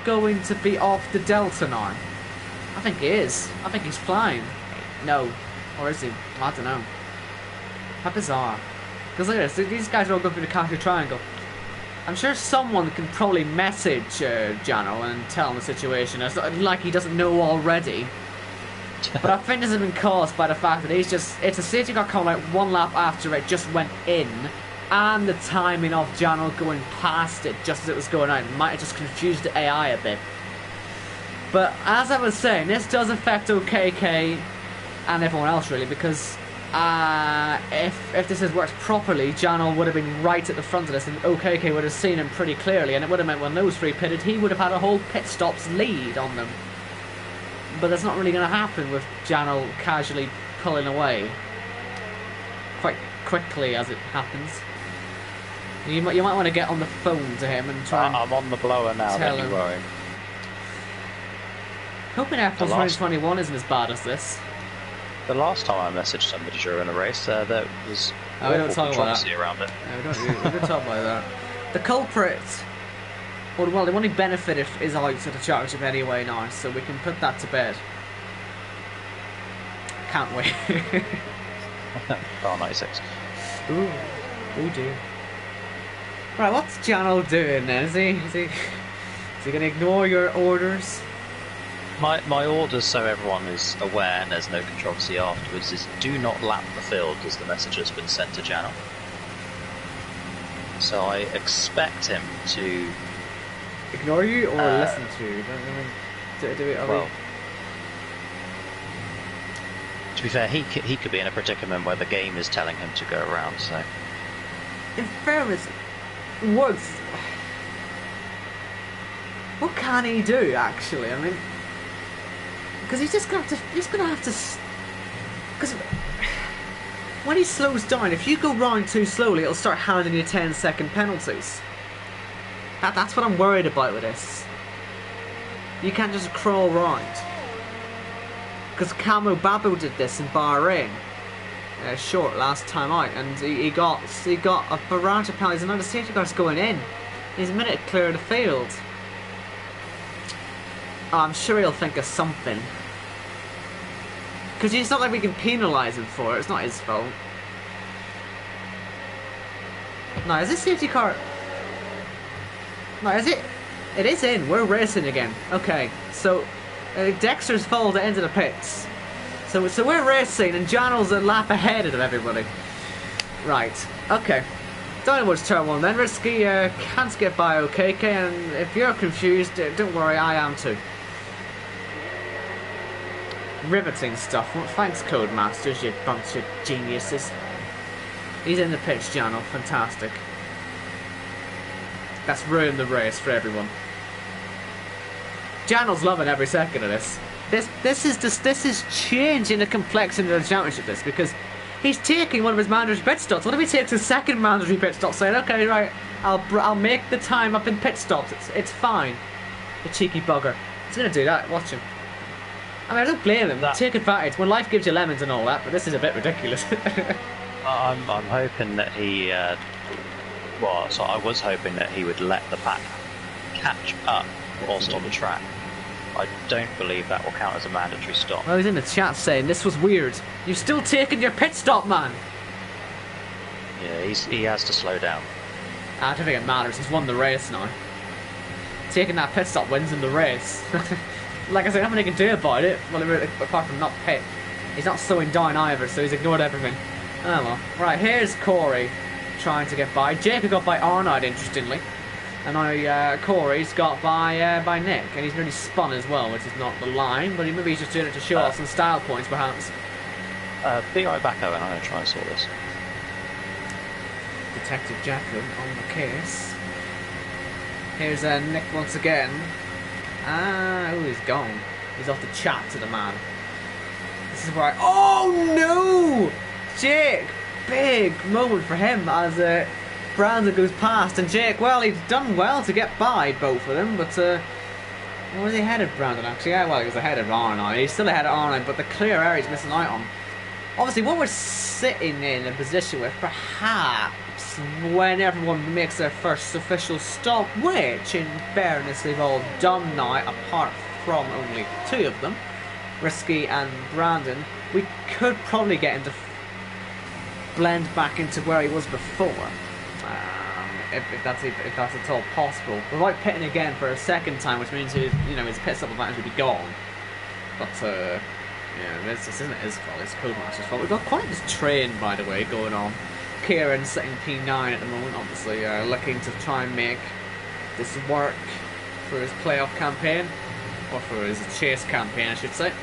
going to be off the Delta now? I think he is. I think he's flying. No, or is he? I don't know. How bizarre. Because look at this, these guys are all going through the Cashew Triangle. I'm sure someone can probably message Janel and tell him the situation, like he doesn't know already. But I think this has been caused by the fact that it's a safety car coming out one lap after it just went in, and the timing of Janel going past it just as it was going out might have just confused the AI a bit. But as I was saying, this does affect OKK and everyone else really, because if this has worked properly, Janel would have been right at the front of this, and OKK would have seen him pretty clearly, and it would have meant when those three pitted, he would have had a whole pit stop's lead on them. But that's not really going to happen with Janel casually pulling away quite quickly as it happens. You might want to get on the phone to him and try. I'm on the blower now. Don't you worry. Hoping F1 2021 isn't as bad as this. The last time I messaged somebody during a race, there was we don't talk about that. Around it. We don't talk about that. The culprit, well, the only benefit is out of the championship anyway now, so we can put that to bed. Can't wait. Oh, 96. Ooh, oh dear. Right, what's Jano doing then? Is he going to ignore your orders? My orders, so everyone is aware and there's no controversy afterwards, is do not lap the field as the message has been sent to Jano. So I expect him to... Ignore you or listen to you? To be fair, he could be in a predicament where the game is telling him to go around, so... In fairness, what can he do, actually? I mean... Because he's just going to have to... Because when he slows down, if you go round too slowly, it'll start handing you 10-second penalties. That's what I'm worried about with this. You can't just crawl round. Because Camo Babu did this in Bahrain. Short last time out, and he got a barrage of penalties, and now the safety car's going in. He's a minute clear of the field. Oh, I'm sure he'll think of something. Because it's not like we can penalise him for it. It's not his fault. No, is this safety car... No, is it? It is in. We're racing again. Okay, so... Dexter's followed the end of the pits. So we're racing, and Jano's a lap ahead of everybody. Right, okay. Don't know what's turn one then. Risky can't get by OKK, and if you're confused, don't worry, I am too. Riveting stuff. Well, thanks, Codemasters, you bunch of geniuses. He's in the pitch, Jano. Fantastic. That's ruined the race for everyone. Jano's loving every second of this. This is changing the complexion of the championship. This because he's taking one of his mandatory pit stops. What if he takes his second mandatory pit stop, saying, "Okay, right, I'll make the time up in pit stops. It's fine." The cheeky bugger. He's gonna do that. Watch him. I mean, I don't blame him. Take advantage when life gives you lemons and all that. But this is a bit ridiculous. I'm hoping that he. So I was hoping that he would let the pack catch up whilst on the track. I don't believe that will count as a mandatory stop. Well, he's in the chat saying this was weird. You've still taken your pit stop, man. Yeah, he has to slow down. I don't think it matters. He's won the race now. Taking that pit stop wins in the race. Like I said, nothing he can do about it. Well, apart from not pit. He's not slowing down either, so he's ignored everything. Oh well. Right, here's Corey trying to get by. Jacob got by Arnold, interestingly. And now Corey's got by Nick, and he's nearly spun as well, which is not the line, but maybe he's just doing it to show off some style points, perhaps. Be right back, Owen. I'm going to try and sort this. Detective Jacob on the case. Here's Nick once again. Oh, he's gone. He's off to chat to the man. This is where oh no! Jake! Big moment for him as Brandon goes past, and Jake, well, he's done well to get by both of them, but where was he headed, Brandon, actually? Yeah, well, he was ahead of Arnold. He's still ahead of Arnold, but the clear area he's missing out on. Obviously, what we're sitting in a position with, perhaps, when everyone makes their first official stop, which, in fairness, they've all done now, apart from only two of them, Risky and Brandon, we could probably get him to blend back into where he was before. If that's at all possible, without pitting again for a second time, which means his pit stop advantage would be gone. But yeah, this isn't his fault. It's Codemaster's fault. We've got quite this train, by the way, going on. Kieran sitting P9 at the moment, obviously looking to try and make this work for his playoff campaign, or for his chase campaign, I should say.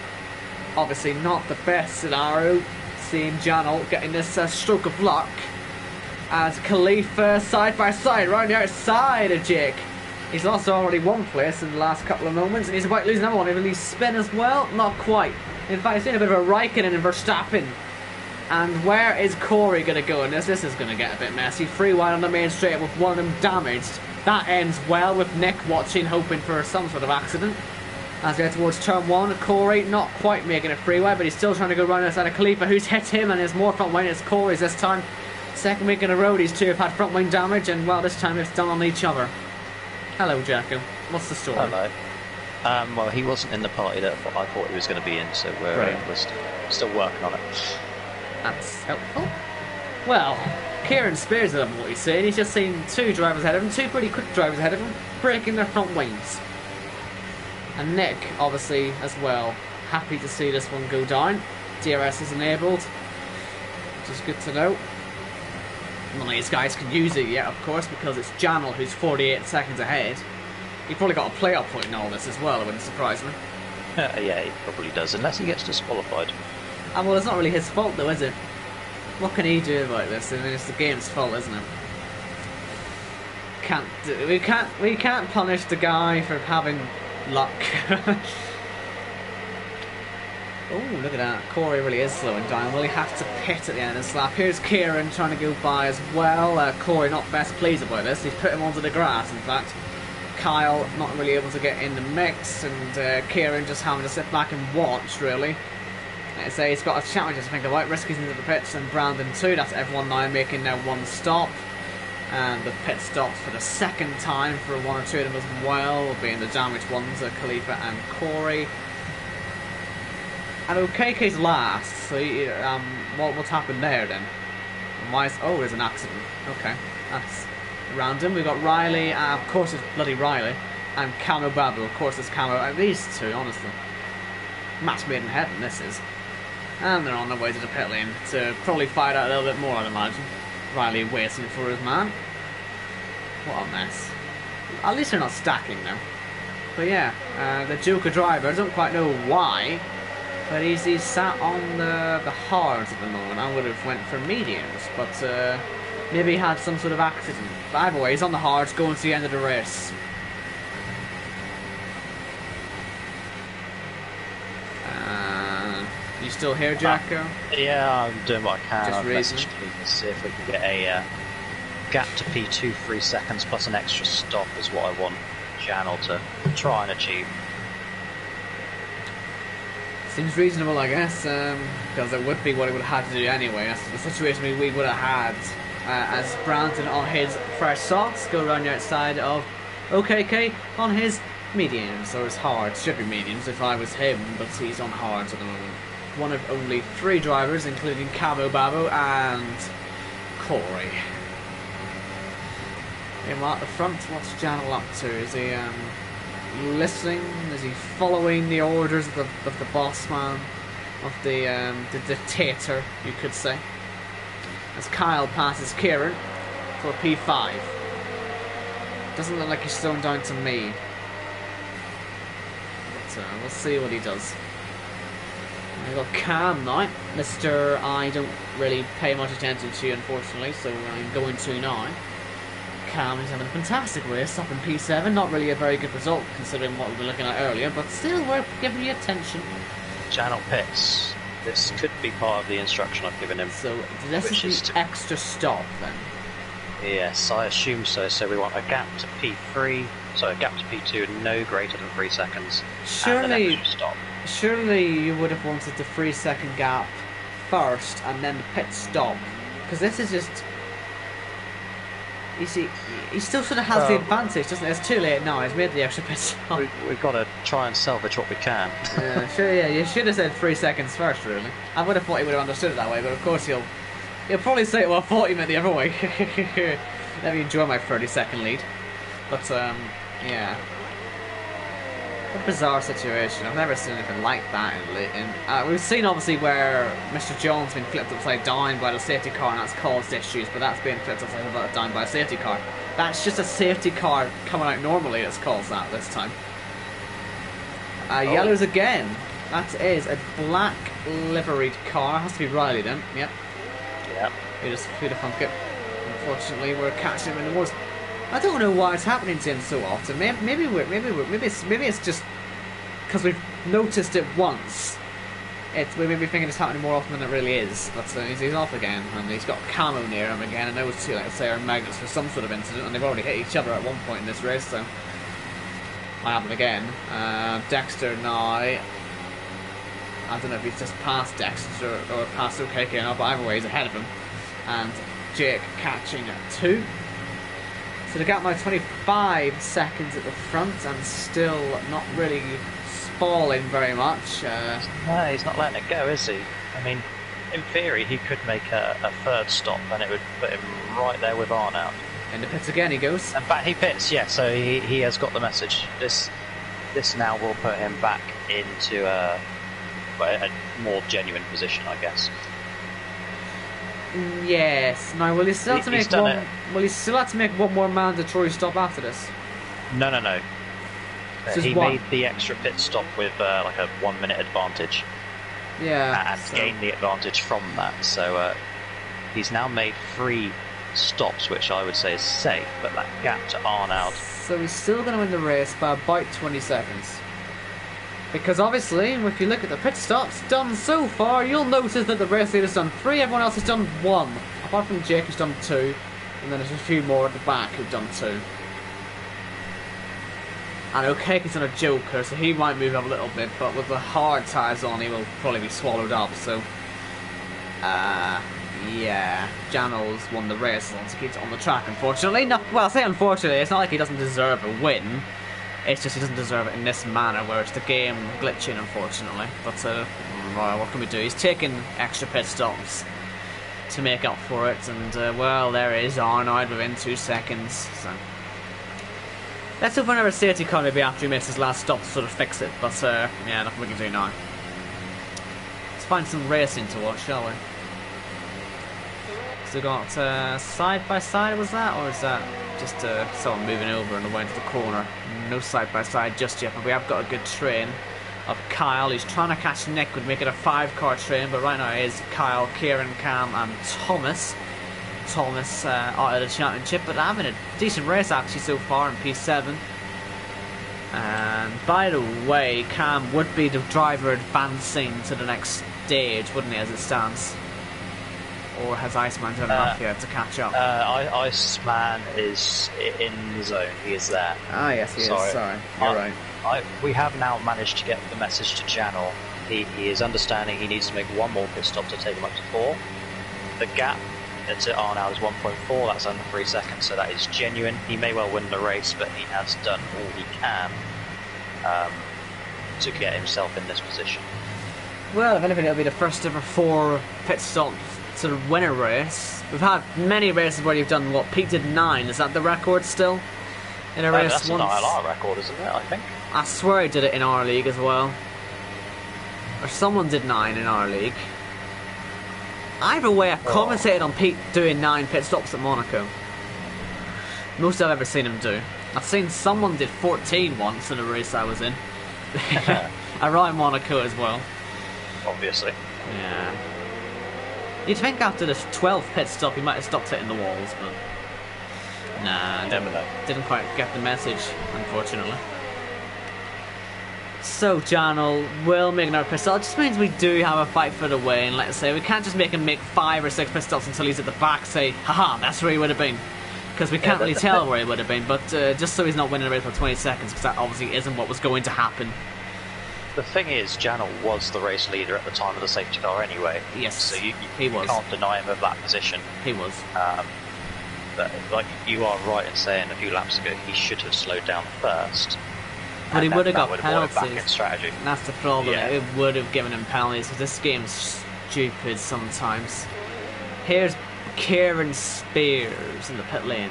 Obviously, not the best scenario. Seeing Janel getting this stroke of luck. As Khalif side by side, right on the outside of Jake. He's lost already one place in the last couple of moments, and he's about to lose another one. Will he spin as well? Not quite. In fact, he's doing a bit of a Raikkonen and Verstappen. And where is Corey going to go in this? This is going to get a bit messy. Free wide on the main straight with one of them damaged. That ends well with Nick watching, hoping for some sort of accident. As we head towards turn 1, Corey not quite making a freeway, but he's still trying to go round outside of Khalifa, who's hit him, and there's more front wing. It's Corey's this time. Second week in a row, these two have had front wing damage, and well, this time it's done on each other. Hello, Jacko. What's the story? Hello. Well, he wasn't in the party that I thought he was going to be in, so we're still working on it. That's helpful. Well, Kieran Spears doesn't know what he's saying. He's just seen two drivers ahead of him, two pretty quick drivers ahead of him, breaking their front wings. And Nick, obviously, as well, happy to see this one go down. DRS is enabled, which is good to know. None of these guys can use it yet, of course, because it's Janel who's 48 seconds ahead. He probably got a playoff point in all this as well, it wouldn't surprise me. Yeah, he probably does, unless he gets disqualified. And well, it's not really his fault though, is it? What can he do about this? I mean, it's the game's fault, isn't it? We can't punish the guy for having luck. Oh, look at that. Corey really is slowing down. Will he have to pit at the end of the lap? Here's Kieran trying to go by as well. Corey not best pleased about this. He's put him onto the grass, in fact. Kyle not really able to get in the mix, and Kieran just having to sit back and watch, really. Like I say, he's got a challenge to think about. Risky's into the pits, and Brandon too. That's everyone now making their one stop. And the pit stops for the second time for one or two of them as well, being the damaged ones, Khalifa and Corey. And OKK's last, so what's happened there then? Oh, there's an accident. Okay, that's random. We've got Riley, of course it's bloody Riley, and Camo Babu, of course it's Camo. These two, honestly. Match made in heaven, this is. And they're on their way to the pit lane to probably fight out a little bit more, I'd imagine. Riley waiting for his man. What a mess. At least they're not stacking now. But yeah, the Joker driver, I don't quite know why, but he's sat on the hards at the moment. I would have went for mediums, but maybe he had some sort of accident. But either way, he's on the hards, going to the end of the race. You still here, Jacko? Yeah, I'm doing what I can. Just I've messaged Lee to see if we can get a gap to P2 3 seconds plus an extra stop is what I want Janel to try and achieve. Seems reasonable, I guess, because it would be what he would have had to do anyway. That's the situation we would have had as Brandon on his fresh socks go around the outside of OKK on his mediums, or his hards. Should be mediums if I was him, but he's on hards at the moment. One of only 3 drivers, including Camo Babo and Corey. Meanwhile, at the front, what's Janel up to? Is he listening? Is he following the orders of the boss man? Of the dictator, you could say. As Kyle passes Kieran for P5. Doesn't look like he's slowing down to me. But we'll see what he does. We've got Cam now, Mr. I don't really pay much attention to, unfortunately, so I'm going to now. Cam is having a fantastic race, up in P7, not really a very good result considering what we were looking at earlier, but still worth giving you attention. Janel pits. This could be part of the instruction I've given him. So this is the extra stop then? Yes, I assume so. So we want a gap to P3, so a gap to P2 no greater than 3 seconds. And an extra stop. Surely you would have wanted the 3-second gap first and then the pit stop, because this is just. You see, he still sort of has the advantage, doesn't he? It's too late now. He's made the extra pit stop. We've got to try and salvage what we can. Yeah, sure. Yeah, you should have said 3 seconds first. Really, I would have thought he would have understood it that way, but of course he'll probably say, "Well, I thought he meant the other way." Let me enjoy my 30-second lead. But yeah. A bizarre situation. I've never seen anything like that. We've seen obviously where Mr. Jones been flipped upside down by the safety car and that's caused issues, but that's been flipped upside down by a safety car. That's just a safety car coming out normally that's caused that this time. Yellows again. That is a black liveried car. It has to be Riley then. Yep. Yep. He just flew the front kit. Unfortunately, we're catching him in the woods. I don't know why it's happening to him so often. Maybe it's just because we've noticed it once. We may be thinking it's happening more often than it really is. But he's off again, and he's got Camo near him again, and those two, like I say, are magnets for some sort of incident, and they've already hit each other at one point in this race. So I have him again. Dexter now. I don't know if he's just past Dexter or past OKK or not, but either way he's ahead of him. And Jake catching at 2. So the gap now 25 seconds at the front and still not really falling very much. No, he's not letting it go, is he? I mean, in theory, he could make a third stop and it would put him right there with Arnout. In the pits again he goes. In fact, he pits, yeah, so he has got the message. This now will put him back into a more genuine position, I guess. Yes. Now, will he still have to make one? Will he still have to make one more mandatory stop after this? No. He what? made the extra pit stop with like a 1 minute advantage. Yeah. And gained the advantage from that. So he's now made 3 stops, which I would say is safe, but that gap to Arnout. So he's still going to win the race by about 20 seconds. Because obviously, if you look at the pit stops done so far, you'll notice that the race leader's done 3, everyone else has done 1. Apart from Jake, who's done 2, and then there's a few more at the back who've done 2. And O'Kake's on a Joker, so he might move up a little bit, but with the hard tyres on, he will probably be swallowed up, so... yeah, Janel's won the race as long as he keeps it on the track, unfortunately. No, well, I say unfortunately, it's not like he doesn't deserve a win. It's just he doesn't deserve it in this manner, where it's the game glitching, unfortunately. But, well, what can we do? He's taking extra pit stops to make up for it, and, well, there is Arnold within 2 seconds, so... Let's hope another safety car maybe after he makes his last stop to sort of fix it, but, yeah, nothing we can do now. Let's find some racing to watch, shall we? So we got side by side, was that, or is that just someone moving over on the way into the corner? No side by side just yet, but we have got a good train of Kyle. He's trying to catch Nick, would make it a 5-car train, but right now it is Kyle, Kieran, Cam, and Thomas. Thomas out of the championship, but having a decent race actually so far in P7. And by the way, Cam would be the driver advancing to the next stage, wouldn't he, as it stands? Or has Iceman done enough yet to catch up? Iceman is in the zone. He is there. Ah, yes, he is. Sorry, you're right. We have now managed to get the message to Janel. He is understanding he needs to make 1 more pit stop to take him up to 4. The gap to Arnout is 1.4. That's under 3 seconds, so that is genuine. He may well win the race, but he has done all he can to get himself in this position. Well, if anything, it'll be the first ever 4 pit stops to win a race. We've had many races where you've done, what, Pete did 9, is that the record still? In a race that's once? That's an ILR record, isn't it, I think? I swear he did it in our league as well. Or someone did 9 in our league. Either way, I've commentated on Pete doing 9 pit stops at Monaco. Most I've ever seen him do. I've seen someone did 14 once in a race I was in. Around Monaco as well. Obviously. Yeah. You'd think after the 12th pit stop he might have stopped hitting the walls, but... Nah, didn't quite get the message, unfortunately. So, Janel will make another pit stop. It just means we do have a fight for the win, let's say. We can't just make him make 5 or 6 pit stops until he's at the back, say, haha, that's where he would have been. Because we can't really tell where he would have been, but just so he's not winning the race for 20 seconds, because that obviously isn't what was going to happen. The thing is, Janel was the race leader at the time of the safety car anyway. Yes, so you was. Can't deny him of that position. He was. But, like, you are right in saying a few laps ago he should have slowed down first. But he would have got penalties. Back in strategy. And that's the problem. Yeah. It would have given him penalties, because this game's stupid sometimes. Here's Kieran Spears in the pit lane.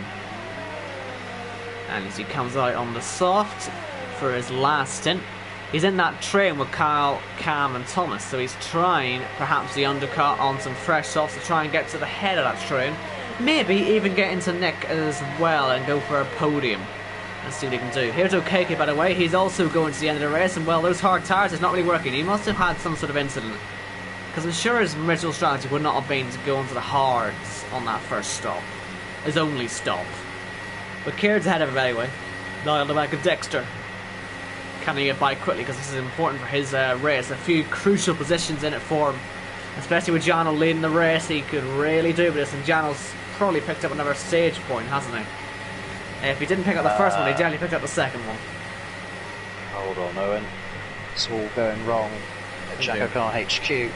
And as he comes out on the soft for his last stint, he's in that train with Kyle, Cam and Thomas, so he's trying perhaps the undercut on some fresh softs to try and get to the head of that train. Maybe even get into Nick as well and go for a podium and see what he can do. Here's Okeke, by the way. He's also going to the end of the race, and well, those hard tyres is not really working. He must have had some sort of incident, because I'm sure his original strategy would not have been to go onto the hards on that first stop, his only stop. But Kieran's ahead of him anyway. Now on the back of Dexter. Can he get by quickly, because this is important for his race. A few crucial positions in it for him, especially with Janel leading the race. He could really do with this, and Janel's probably picked up another stage point, hasn't he? If he didn't pick up the first one, he definitely picked up the second one. Hold on, Owen. It's all going wrong at JACKOCAR HQ.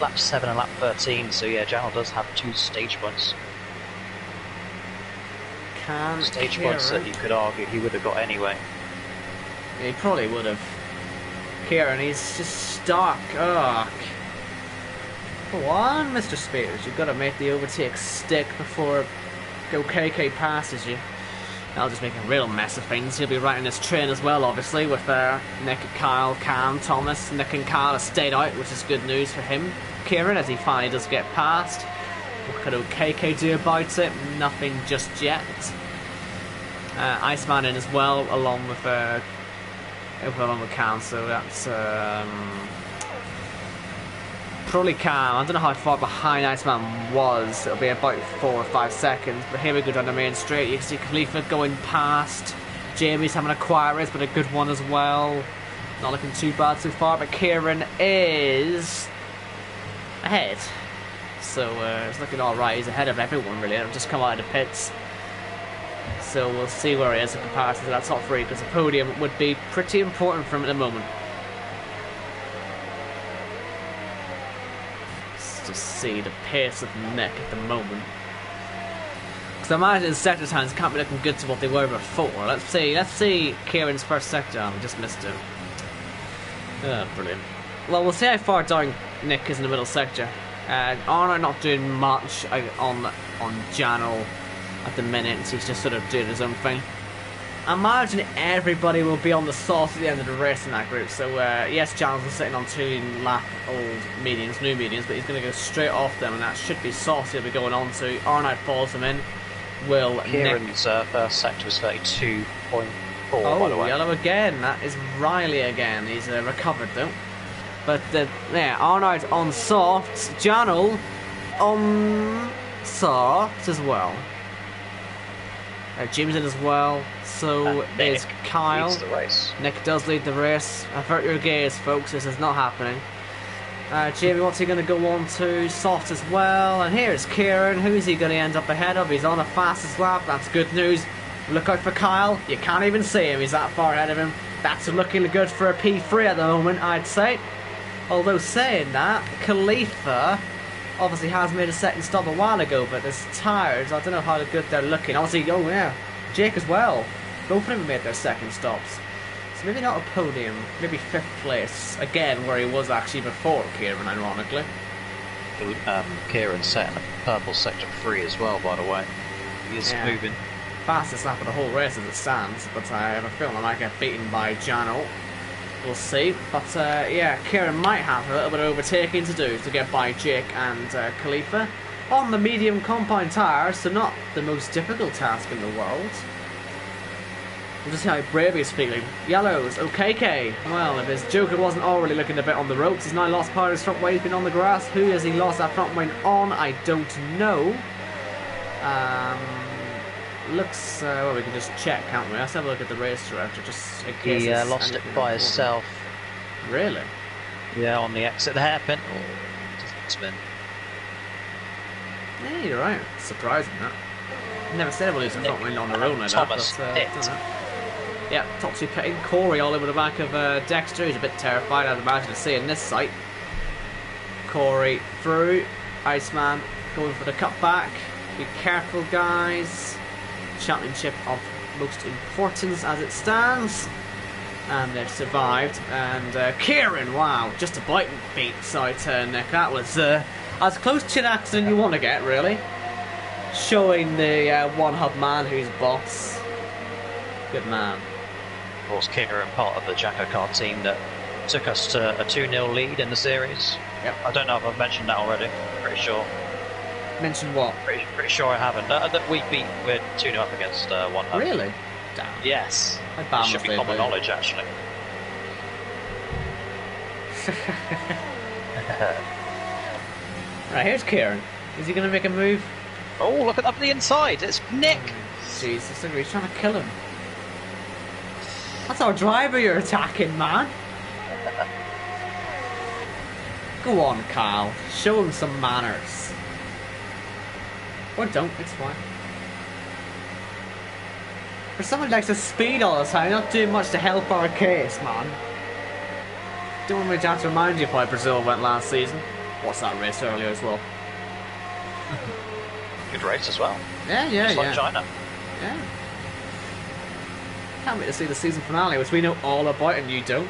Lap 7 and lap 13, so yeah, Janel does have 2 stage points. Stage points that you could argue he would have got anyway. Yeah, he probably would have. Kieran, he's just stuck. Ugh. Go on, Mr. Spears. You've got to make the overtake stick before KK passes you. That'll just make a real mess of things. He'll be right in his train as well, obviously, with Nick, Kyle, Cam, Thomas. Nick and Kyle have stayed out, which is good news for him. Kieran, as he finally does get past. What could KK do about it? Nothing just yet. Iceman in as well, along with Cam, so that's probably Cam. I don't know how far behind Iceman was. It'll be about 4 or 5 seconds. But here we go down the main straight. You can see Khalifa going past. Jamie's having a quiet race, but a good one as well. Not looking too bad so far. But Kieran is ahead. So it's looking alright. He's ahead of everyone, really. I've just come out of the pits. So we'll see where he is in comparison to that top 3, because the podium would be pretty important for him at the moment. Let's just see the pace of Nick at the moment. Because I imagine his sector times can't be looking good to what they were before. Let's see Kieran's first sector. Oh, we just missed him. Oh, brilliant. Well, we'll see how far down Nick is in the middle sector. Arno not doing much on Janel at the minute. He's just sort of doing his own thing. I imagine everybody will be on the sauce at the end of the race in that group. So yes, Janel's sitting on 2 lap old mediums, new mediums, but he's going to go straight off them, and that should be sauce he'll be going on to. Arno follows him in. Will Kieran's first sector was 32.4, by the way. Yellow again. That is Riley again. He's recovered though. But yeah, Arnold on soft. Janel on soft as well. Jim's in as well. So is Kyle. Leads the race. Nick does lead the race. Avert your gaze, folks. This is not happening. Jamie, what's he going to go on to? Soft as well. And here's Kieran. Who is he going to end up ahead of? He's on the fastest lap. That's good news. Look out for Kyle. You can't even see him. He's that far ahead of him. That's looking good for a P3 at the moment, I'd say. Although saying that, Khalifa obviously has made a second stop a while ago, but there's tyres. I don't know how good they're looking. Obviously, oh yeah, Jake as well. Both of them made their second stops. So maybe not a podium, maybe 5th place. Again, where he was actually before Kieran, ironically. Kieran's set in a purple sector 3 as well, by the way. He is moving. Fastest lap of the whole race as it stands, but I have a feeling I might get beaten by Janel. We'll see, but yeah, Kieran might have a little bit of overtaking to do to get by Jake and Khalifa on the medium compound tyre, so not the most difficult task in the world. We'll just see how brave he's feeling. Yellows, OKK. Well, if his Joker wasn't already looking a bit on the ropes, he's now lost part of his front weight. He's been on the grass. Who has he lost that front weight on? I don't know. Looks, well, we can just check, can't we? Let's have a look at the race director, just in case. He lost it by himself. Really? Yeah, on the exit, the hairpin. Oh, doesn't spin. Yeah, you're right. Surprising that. Never said everyone losing front wing on their own like Thomas that. But, yeah, top 2 pitting. Corey all over the back of Dexter. He's a bit terrified, I'd imagine, to see in this sight. Corey through. Iceman going for the cutback. Be careful, guys. Championship of most importance as it stands, and they've survived. And Kieran, wow, just about beat side turn Nick. That was as close to an accident you want to get, really. Showing the one hub man who's boss. Good man. Of course, Kieran, part of the JACKOCAR team that took us to a 2-0 lead in the series. Yep. I don't know if I've mentioned that already. Pretty sure. Mentioned what? Pretty sure I haven't. That we're 2-0 up against one hub. Really? Damn. Yes. It should be common knowledge, actually. Right, here's Kieran. Is he going to make a move? Oh, look at up the inside. It's Nick. Jesus, look, he's trying to kill him. That's our driver you're attacking, man. Go on, Kyle. Show him some manners. Or don't, it's fine. For someone who likes to speed all the time, not doing much to help our case, man. Don't want me to have to remind you of why Brazil went last season. What's that race earlier as well? Good race as well. Yeah, Just like China. Yeah. Can't wait to see the season finale, which we know all about and you don't.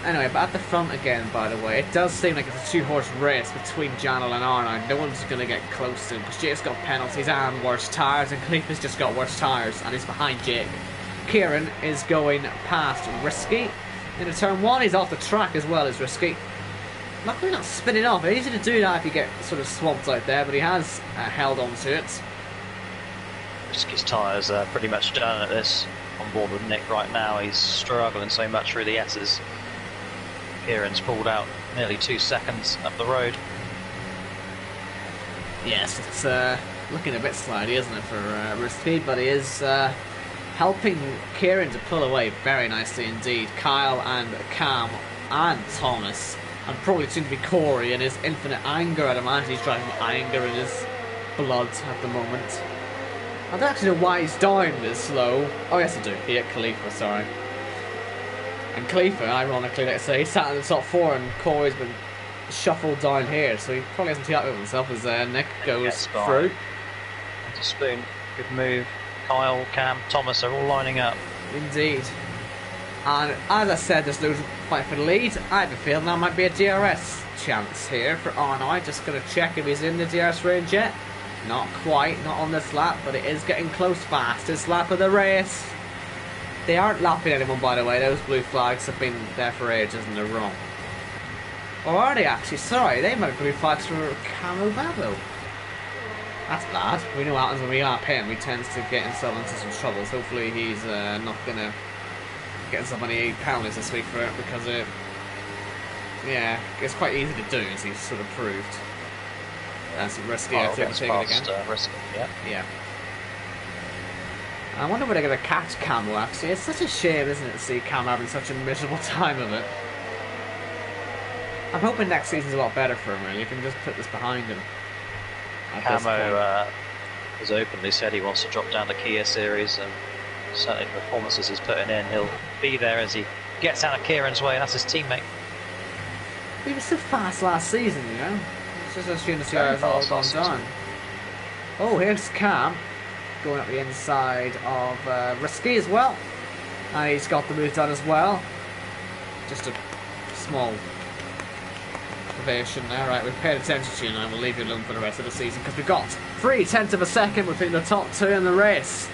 Anyway, but at the front again, by the way, it does seem like it's a two-horse race between Janel and Arnold. No one's going to get close to him because Jake's got penalties and worse tyres, and Khalifa's just got worse tyres, and he's behind Jake. Kieran is going past Risky. Into turn 1, he's off the track as well as Risky. Luckily not spinning off. It's easy to do that if you get sort of swamped out there, but he has held on to it. Risky's tyres are pretty much done at this. On board with Nick right now, he's struggling so much through the S's. Kieran's pulled out nearly 2 seconds up the road. Yes, it's looking a bit slidey, isn't it, for Risky, but he is helping Kieran to pull away very nicely indeed. Kyle and Cam and Thomas, and probably soon to be Corey in his infinite anger. I'd imagine he's driving with anger in his blood at the moment. I don't actually know why he's down this slow. Oh yes I do, he hit Khalifa, sorry. And Khalifa, ironically, let's say, he sat in the top 4 and Corey's been shuffled down here, so he probably hasn't too happy with himself as Nick goes through. It's a spoon, good move. Kyle, Cam, Thomas are all lining up. Indeed. And as I said, there's loads of fight for the lead. I have a feeling that might be a DRS chance here for Arnold. Just going to check if he's in the DRS range yet. Not quite, not on this lap, but it is getting close. Fastest lap of the race. They aren't lapping anyone, by the way. Those blue flags have been there for ages and they're wrong. Or are they actually? Sorry, they might be blue flags for Camo Babo. That's bad. We know what happens when we lap him. He tends to get himself into some troubles. Hopefully he's not going to get himself any penalties this week for it, because yeah, it's quite easy to do, as he's sort of proved. That's risky. I think taking it again. Risky, yeah. I wonder where they're going to catch Camo, actually. It's such a shame, isn't it, to see Camo having such a miserable time of it. I'm hoping next season's a lot better for him, really. If we can just put this behind him. Camo has openly said he wants to drop down the Kia series, and certainly the performances he's putting in, he'll be there as he gets out of Kieran's way. That's his teammate. He was so fast last season, you know. It's just a shame to see how it's all gone down. Oh, here's Cam going up the inside of Risky as well. And he's got the move done as well. Just a small ovation there. Right, we've paid attention to you now. We'll leave you alone for the rest of the season, because we've got 3/10 of a second between the top 2 in the race.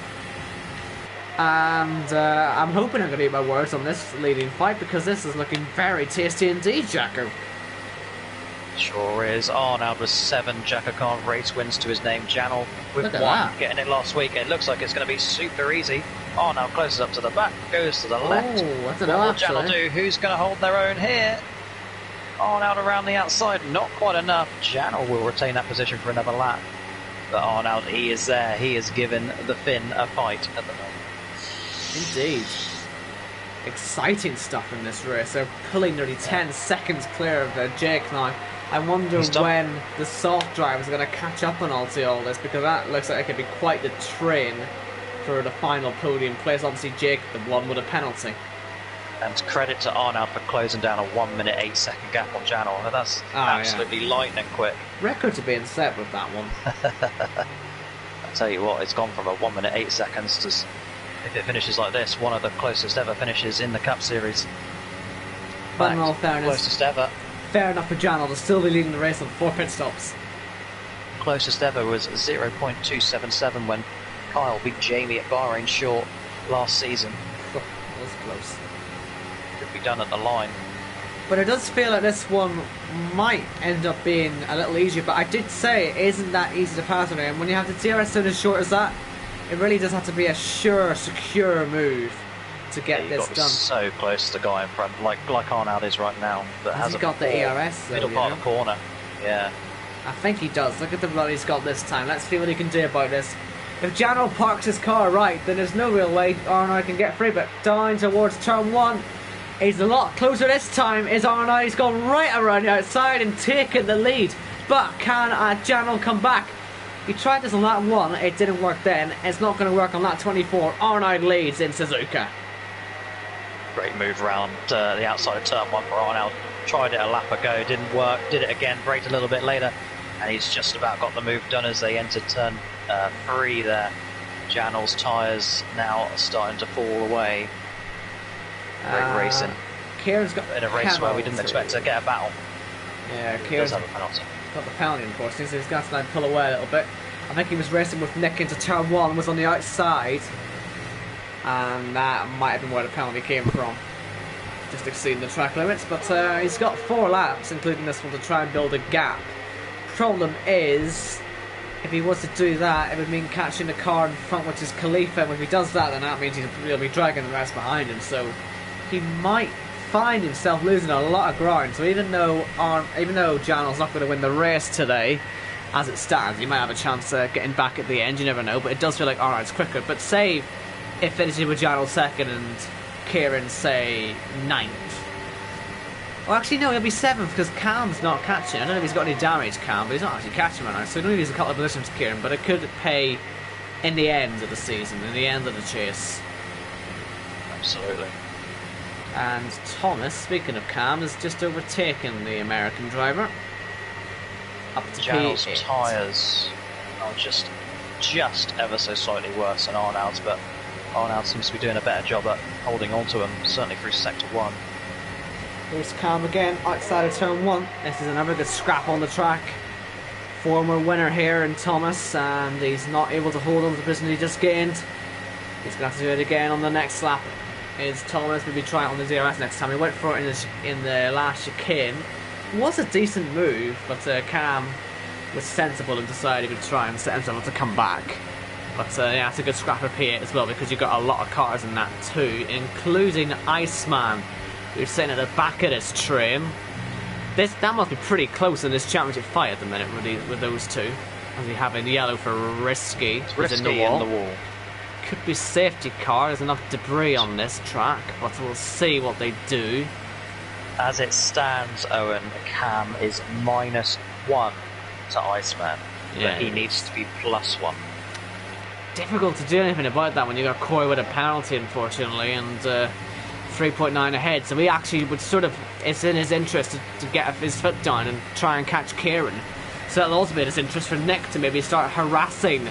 And I'm hoping I'm going to eat my words on this leading fight, because this is looking very tasty indeed, Jacko. Sure is. Arnold with 7 JACKOCAR race wins to his name. Janel with 1, getting it last week. It looks like it's going to be super easy. Arnold closes up to the back, goes to the left. Oh, I don't know, what will Janel do? Who's going to hold their own here? Arnold around the outside, not quite enough. Janel will retain that position for another lap. But Arnold, he is there. He has given the Finn a fight at the moment. Indeed. Exciting stuff in this race. They're pulling nearly 10 seconds clear of Jake now. I wonder when the soft drivers are going to catch up on all this, because that looks like it could be quite the train for the final podium place. Obviously Jake, the one with a penalty. And credit to Arnold for closing down a 1 minute 8 second gap on Janel. That's absolutely lightning quick. Records are being set with that one. I tell you what, it's gone from a 1 minute 8 seconds to, if it finishes like this, one of the closest ever finishes in the Cup Series. But in all fairness, closest ever. Fair enough for Janel to still be leading the race on 4 pit stops. Closest ever was 0.277 when Kyle beat Jamie at Bahrain short last season. Oh, that was close. Could be done at the line. But it does feel like this one might end up being a little easier, but I did say it isn't that easy to pass on it, and when you have the DRS down as short as that, it really does have to be a sure, secure move to get this done. So close to the guy in front, like Arnold is right now. That has got the ERS though, middle part of the corner. Yeah. I think he does. Look at the run he's got this time. Let's see what he can do about this. If Janel parks his car right, then there's no real way Arnold can get free, but down towards turn 1. He's a lot closer this time, is Arnold. He's gone right around the outside and taken the lead. But can Janel come back? He tried this on lap 1, it didn't work then. It's not going to work on lap 24. Arnold leads in Suzuka. Great move round the outside of turn 1 for Arnold. Tried it a lap ago, didn't work, did it again, braked a little bit later, and he's just about got the move done as they entered turn 3 there. Janel's tyres now are starting to fall away. Great racing. Kieran's got in a race where we didn't expect to get a battle. Yeah, Kieran's have a penalty. Got the penalty, unfortunately, so he's going to pull away a little bit. I think he was racing with Nick into turn 1, was on the outside, and that might have been where the penalty came from. Just exceeding the track limits, but he's got 4 laps, including this one, to try and build a gap. Problem is, if he was to do that, it would mean catching the car in front, which is Khalifa, and if he does that, then that means he'll be dragging the rest behind him, so he might find himself losing a lot of ground. So even though Janel's not going to win the race today, as it stands, he might have a chance of getting back at the end, you never know, but it does feel like Arnold's quicker. But say, if finishing with Janel second and Kieran, say, 9th. Well, actually, no, he'll be 7th because Cam's not catching. I don't know if he's got any damage, Cam, but he's not actually catching right now. So he only needs a couple of positions to Kieran, but it could pay in the end of the season, in the end of the chase. Absolutely. And Thomas, speaking of Cam, has just overtaken the American driver. Up to Janel's P8. tyres are just ever so slightly worse than Arnold's, but Arnold seems to be doing a better job at holding on to him, certainly through sector 1. Here's Cam again, outside of turn 1. This is another good scrap on the track. Former winner here in Thomas, and he's not able to hold on to the position he just gained. He's going to have to do it again on the next lap. Is Thomas maybe try it on the DRS next time? He went for it in the last chicane. It was a decent move, but Cam was sensible and decided he would try and set himself up to come back. But yeah, it's a good scrap of P8 as well, because you've got a lot of cars in that too, including Iceman, who's sitting at the back of this train. That must be pretty close in this championship fight at the minute with those two. As we have in yellow for Risky. It's Risky in the wall. Could be safety car. There's enough debris on this track, but we'll see what they do. As it stands, Owen, Cam is -1 to Iceman, but he needs to be +1. Difficult to do anything about that when you got Corey with a penalty, unfortunately, and 3.9 ahead. So he actually would it's in his interest to get his foot down and try and catch Kieran. So that'll also be in his interest for Nick to maybe start harassing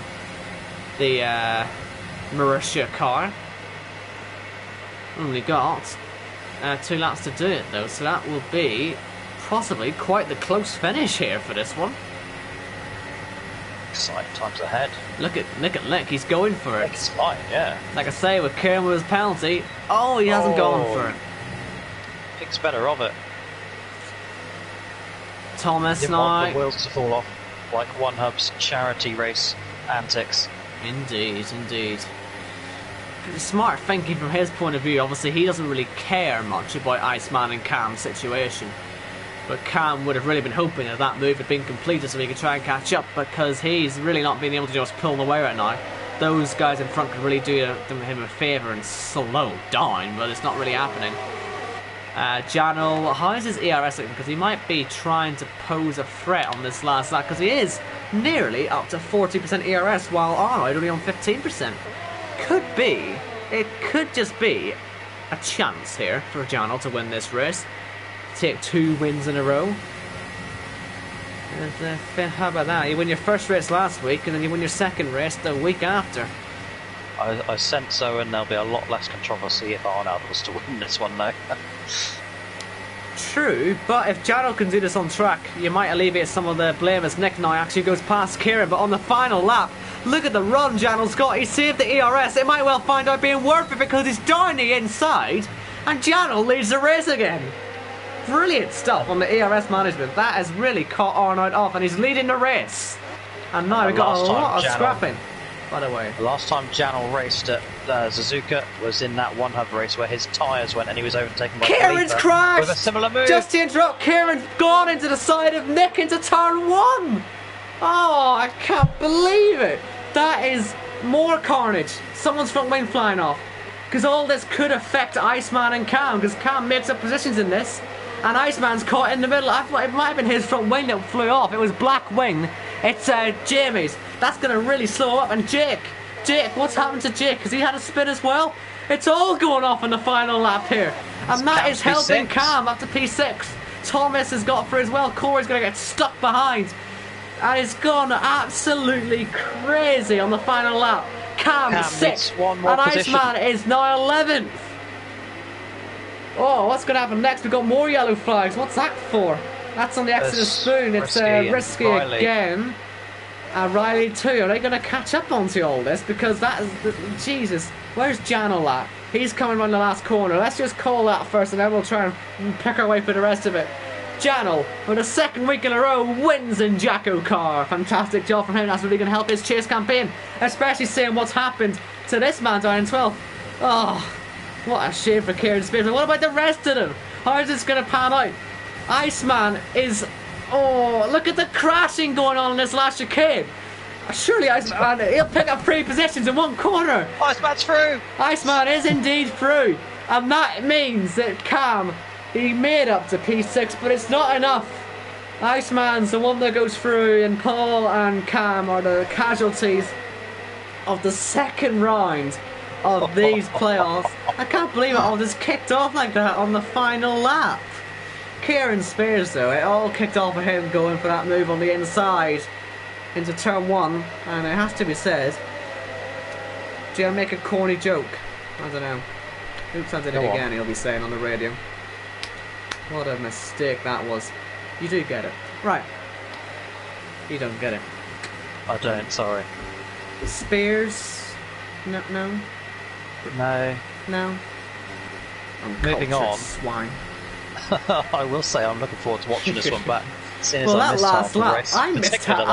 the Mauritia car. Only got 2 laps to do it though, so that will be possibly quite the close finish here for this one. Exciting times ahead. Look at Nick, he's going for it. It's fine, yeah. Like I say, with Kieran with his penalty, he hasn't gone for it. Thinks better of it. Thomas Didn't now. want the wheels to fall off, like One Hub's charity race antics. Indeed. Smart thinking from his point of view. Obviously, he doesn't really care much about Iceman and Cam's situation. But Cam would have really been hoping that move had been completed so he could try and catch up, because he's really not being able to just pull away right now. Those guys in front could really do him a favour and slow down, but it's not really happening. Janel, how is his ERS looking? Because he might be trying to pose a threat on this last lap, because he is nearly up to 40% ERS, while Arnold only on 15%. It could just be a chance here for Janel to win this race. Take 2 wins in a row. And how about that? You win your first race last week, and then you win your second race the week after. I sense so, and there'll be a lot less controversy if Arnold was to win this one now. True, but if Janel can do this on track, you might alleviate some of the blame as Nick now actually goes past Kieran. But on the final lap, look at the run Janel's got. He saved the ERS. It might well find out being worth it because he's down the inside, and Janel leads the race again. Brilliant stuff on the ERS management. That has really caught Arnold off, and he's leading the race. And now we've got a lot of scrapping, by the way. The last time Janel raced at Suzuka was in that One Hub race where his tyres went and he was overtaken by Kieran's crashed! With a similar move. Just to interrupt, Kieran's gone into the side of Nick into turn 1. Oh, I can't believe it. That is more carnage. Someone's front wing flying off. Because all this could affect Iceman and Cam, because Cam makes up positions in this. And Iceman's caught in the middle. I thought it might have been his front wing that flew off. It was black wing. It's Jamie's. That's going to really slow up. And Jake, what's happened to Jake? Because he had a spin as well. It's all going off in the final lap here. And that is helping Cam up to P6. Thomas has got through as well. Corey's going to get stuck behind. And it's gone absolutely crazy on the final lap. Cam 6th. And Iceman is now 11th. Oh, what's going to happen next? We've got more yellow flags. What's that for? That's on the Exodus Spoon. It's risky again. Riley too. Are they going to catch up onto all this? Because that is... Jesus. Where's Janel at? He's coming around the last corner. Let's just call that first and then we'll try and pick our way for the rest of it. Janel, for the second week in a row, wins in JACKOCAR. Fantastic job from him. That's really going to help his chase campaign. Especially seeing what's happened to this man down in 12th. Oh, what a shame for Kieran Spears. What about the rest of them? How is this going to pan out? Iceman is... Oh, look at the crashing going on in this last chicane. Surely Iceman, he'll pick up 3 positions in one corner. Iceman's through. Iceman is indeed through. And that means that Cam, he made up to P6, but it's not enough. Iceman's the one that goes through, and Paul and Cam are the casualties of the second round of these playoffs. I can't believe it all just kicked off like that on the final lap. Kieran Spears though, it all kicked off with him going for that move on the inside into turn 1, and it has to be said, do you make a corny joke? I don't know. Oops, I did it again, he'll be saying on the radio. What a mistake that was. You do get it. Right. You don't get it. I don't, sorry. Spears? No. No? No? Moving on. Swine. I will say I'm looking forward to watching this one back. Well, that last lap, I missed half of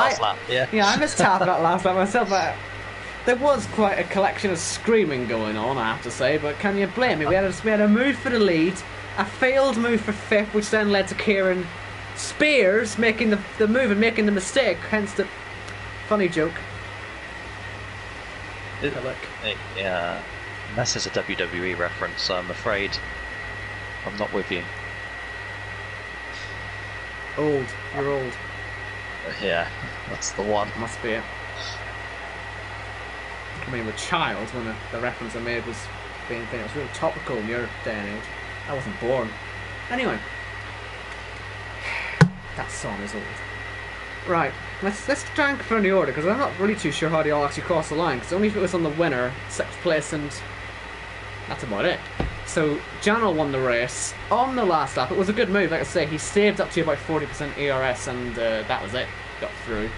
that last lap myself, but there was quite a collection of screaming going on, I have to say, but can you blame me? We had a move for the lead, a failed move for 5th, which then led to Kieran Spears making the move and making the mistake, hence the funny joke. Yeah, unless it's a WWE reference, I'm afraid I'm not with you. Old. You're old. Yeah, that's the one. Must be it. I mean, with child, when the reference I made was being thing, it was really topical in your day and age. I wasn't born. Anyway, that song is old. Right, let's try and confirm the order, because I'm not really too sure how they all actually cross the line, because only if it was on the winner, 6th place, and that's about it. So, Janel won the race on the last lap. It was a good move, like I say. He saved up to about 40% ERS, and that was it. Got through.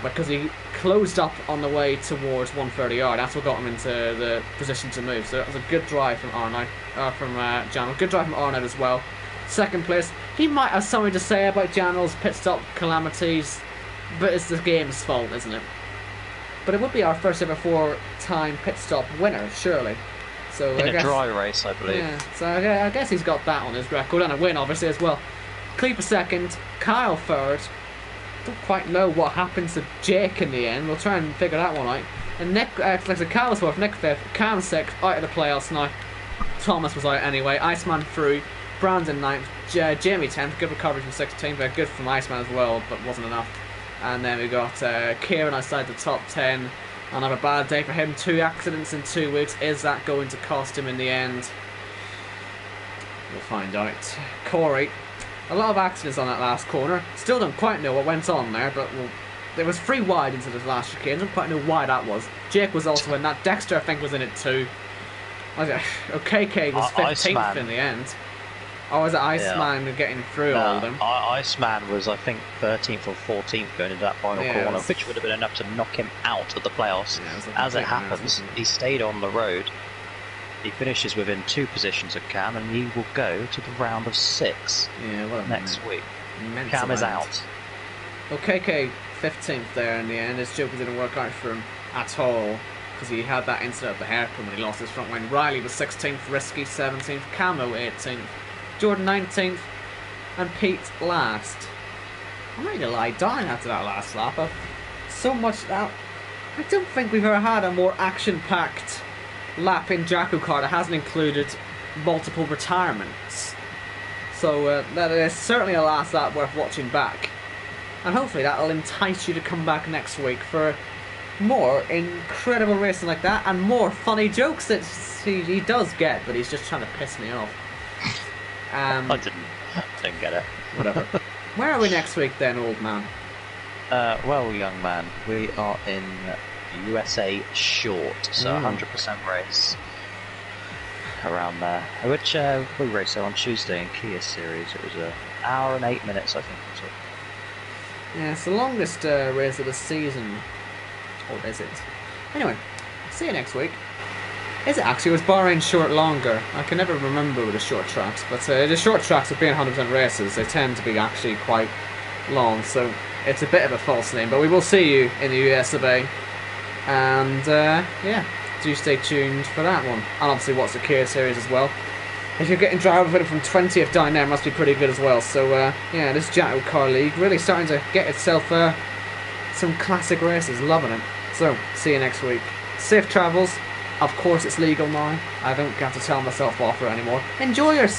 Because he closed up on the way towards 130R. That's what got him into the position to move. So that was a good drive from Janel. Good drive from Arnold as well. 2nd place. He might have something to say about Janel's pit stop calamities, but it's the game's fault, isn't it? But it would be our first ever 4-time pit stop winner, surely. So in a dry race, I believe. Yeah, so I guess he's got that on his record, and a win, obviously, as well. Cleaver 2nd, Kyle 3rd. Don't quite know what happened to Jake in the end. We'll try and figure that one out. And Nick, like I said, Kyle's 4th, Nick 5th, Cam 6th, out of the playoffs now. Thomas was out anyway. Iceman through, Brandon 9th, Jamie 10th. Good recovery from 16th, but good from Iceman as well, but wasn't enough. And then we got Kieran outside the top 10. Another bad day for him. 2 accidents in 2 weeks. Is that going to cost him in the end? We'll find out. Corey, a lot of accidents on that last corner. Still don't quite know what went on there, but there was 3 wide into the last chicane. Don't quite know why that was. Jake was also in that. Dexter, I think, was in it too. OKK was 15th in the end. Or was it Iceman getting through all of them? Iceman was, I think, 13th or 14th going into that final corner, which would have been enough to knock him out of the playoffs. As it happens, he stayed on the road. He finishes within 2 positions of Cam, and he will go to the round of 6 next week. Cam is out. OKK 15th there in the end. His joker didn't work out for him at all, because he had that incident at the hairpin when he lost his front wing. Riley was 16th, Risky 17th, Camo 18th. Jordan 19th, and Pete last. I'm ready to lie down after that last lap. So much that I don't think we've ever had a more action-packed lap in JACKOCAR that hasn't included multiple retirements. So that is certainly a last lap worth watching back. And hopefully that'll entice you to come back next week for more incredible racing like that and more funny jokes that he does get, but he's just trying to piss me off. I didn't get it. Whatever. Where are we next week then, old man? Well, young man, we are in USA Short, so 100% race around there. Which we raced on Tuesday in Kia Series. It was an hour and 8 minutes, I think. Yeah, it's the longest race of the season. Or is it? Anyway, see you next week. Is it actually? Was Bahrain short longer? I can never remember with the short tracks, but the short tracks with being 100% races, they tend to be actually quite long, so it's a bit of a false name. But we will see you in the US of A, and yeah, do stay tuned for that one. And obviously watch the Kia Series as well. If you're getting driver footage from 20th down there, it must be pretty good as well. So yeah, this JACKOCAR League really starting to get itself some classic races, loving it. So, see you next week. Safe travels. Of course it's legal now. I don't have to tell myself off for it anymore. Enjoy yourself.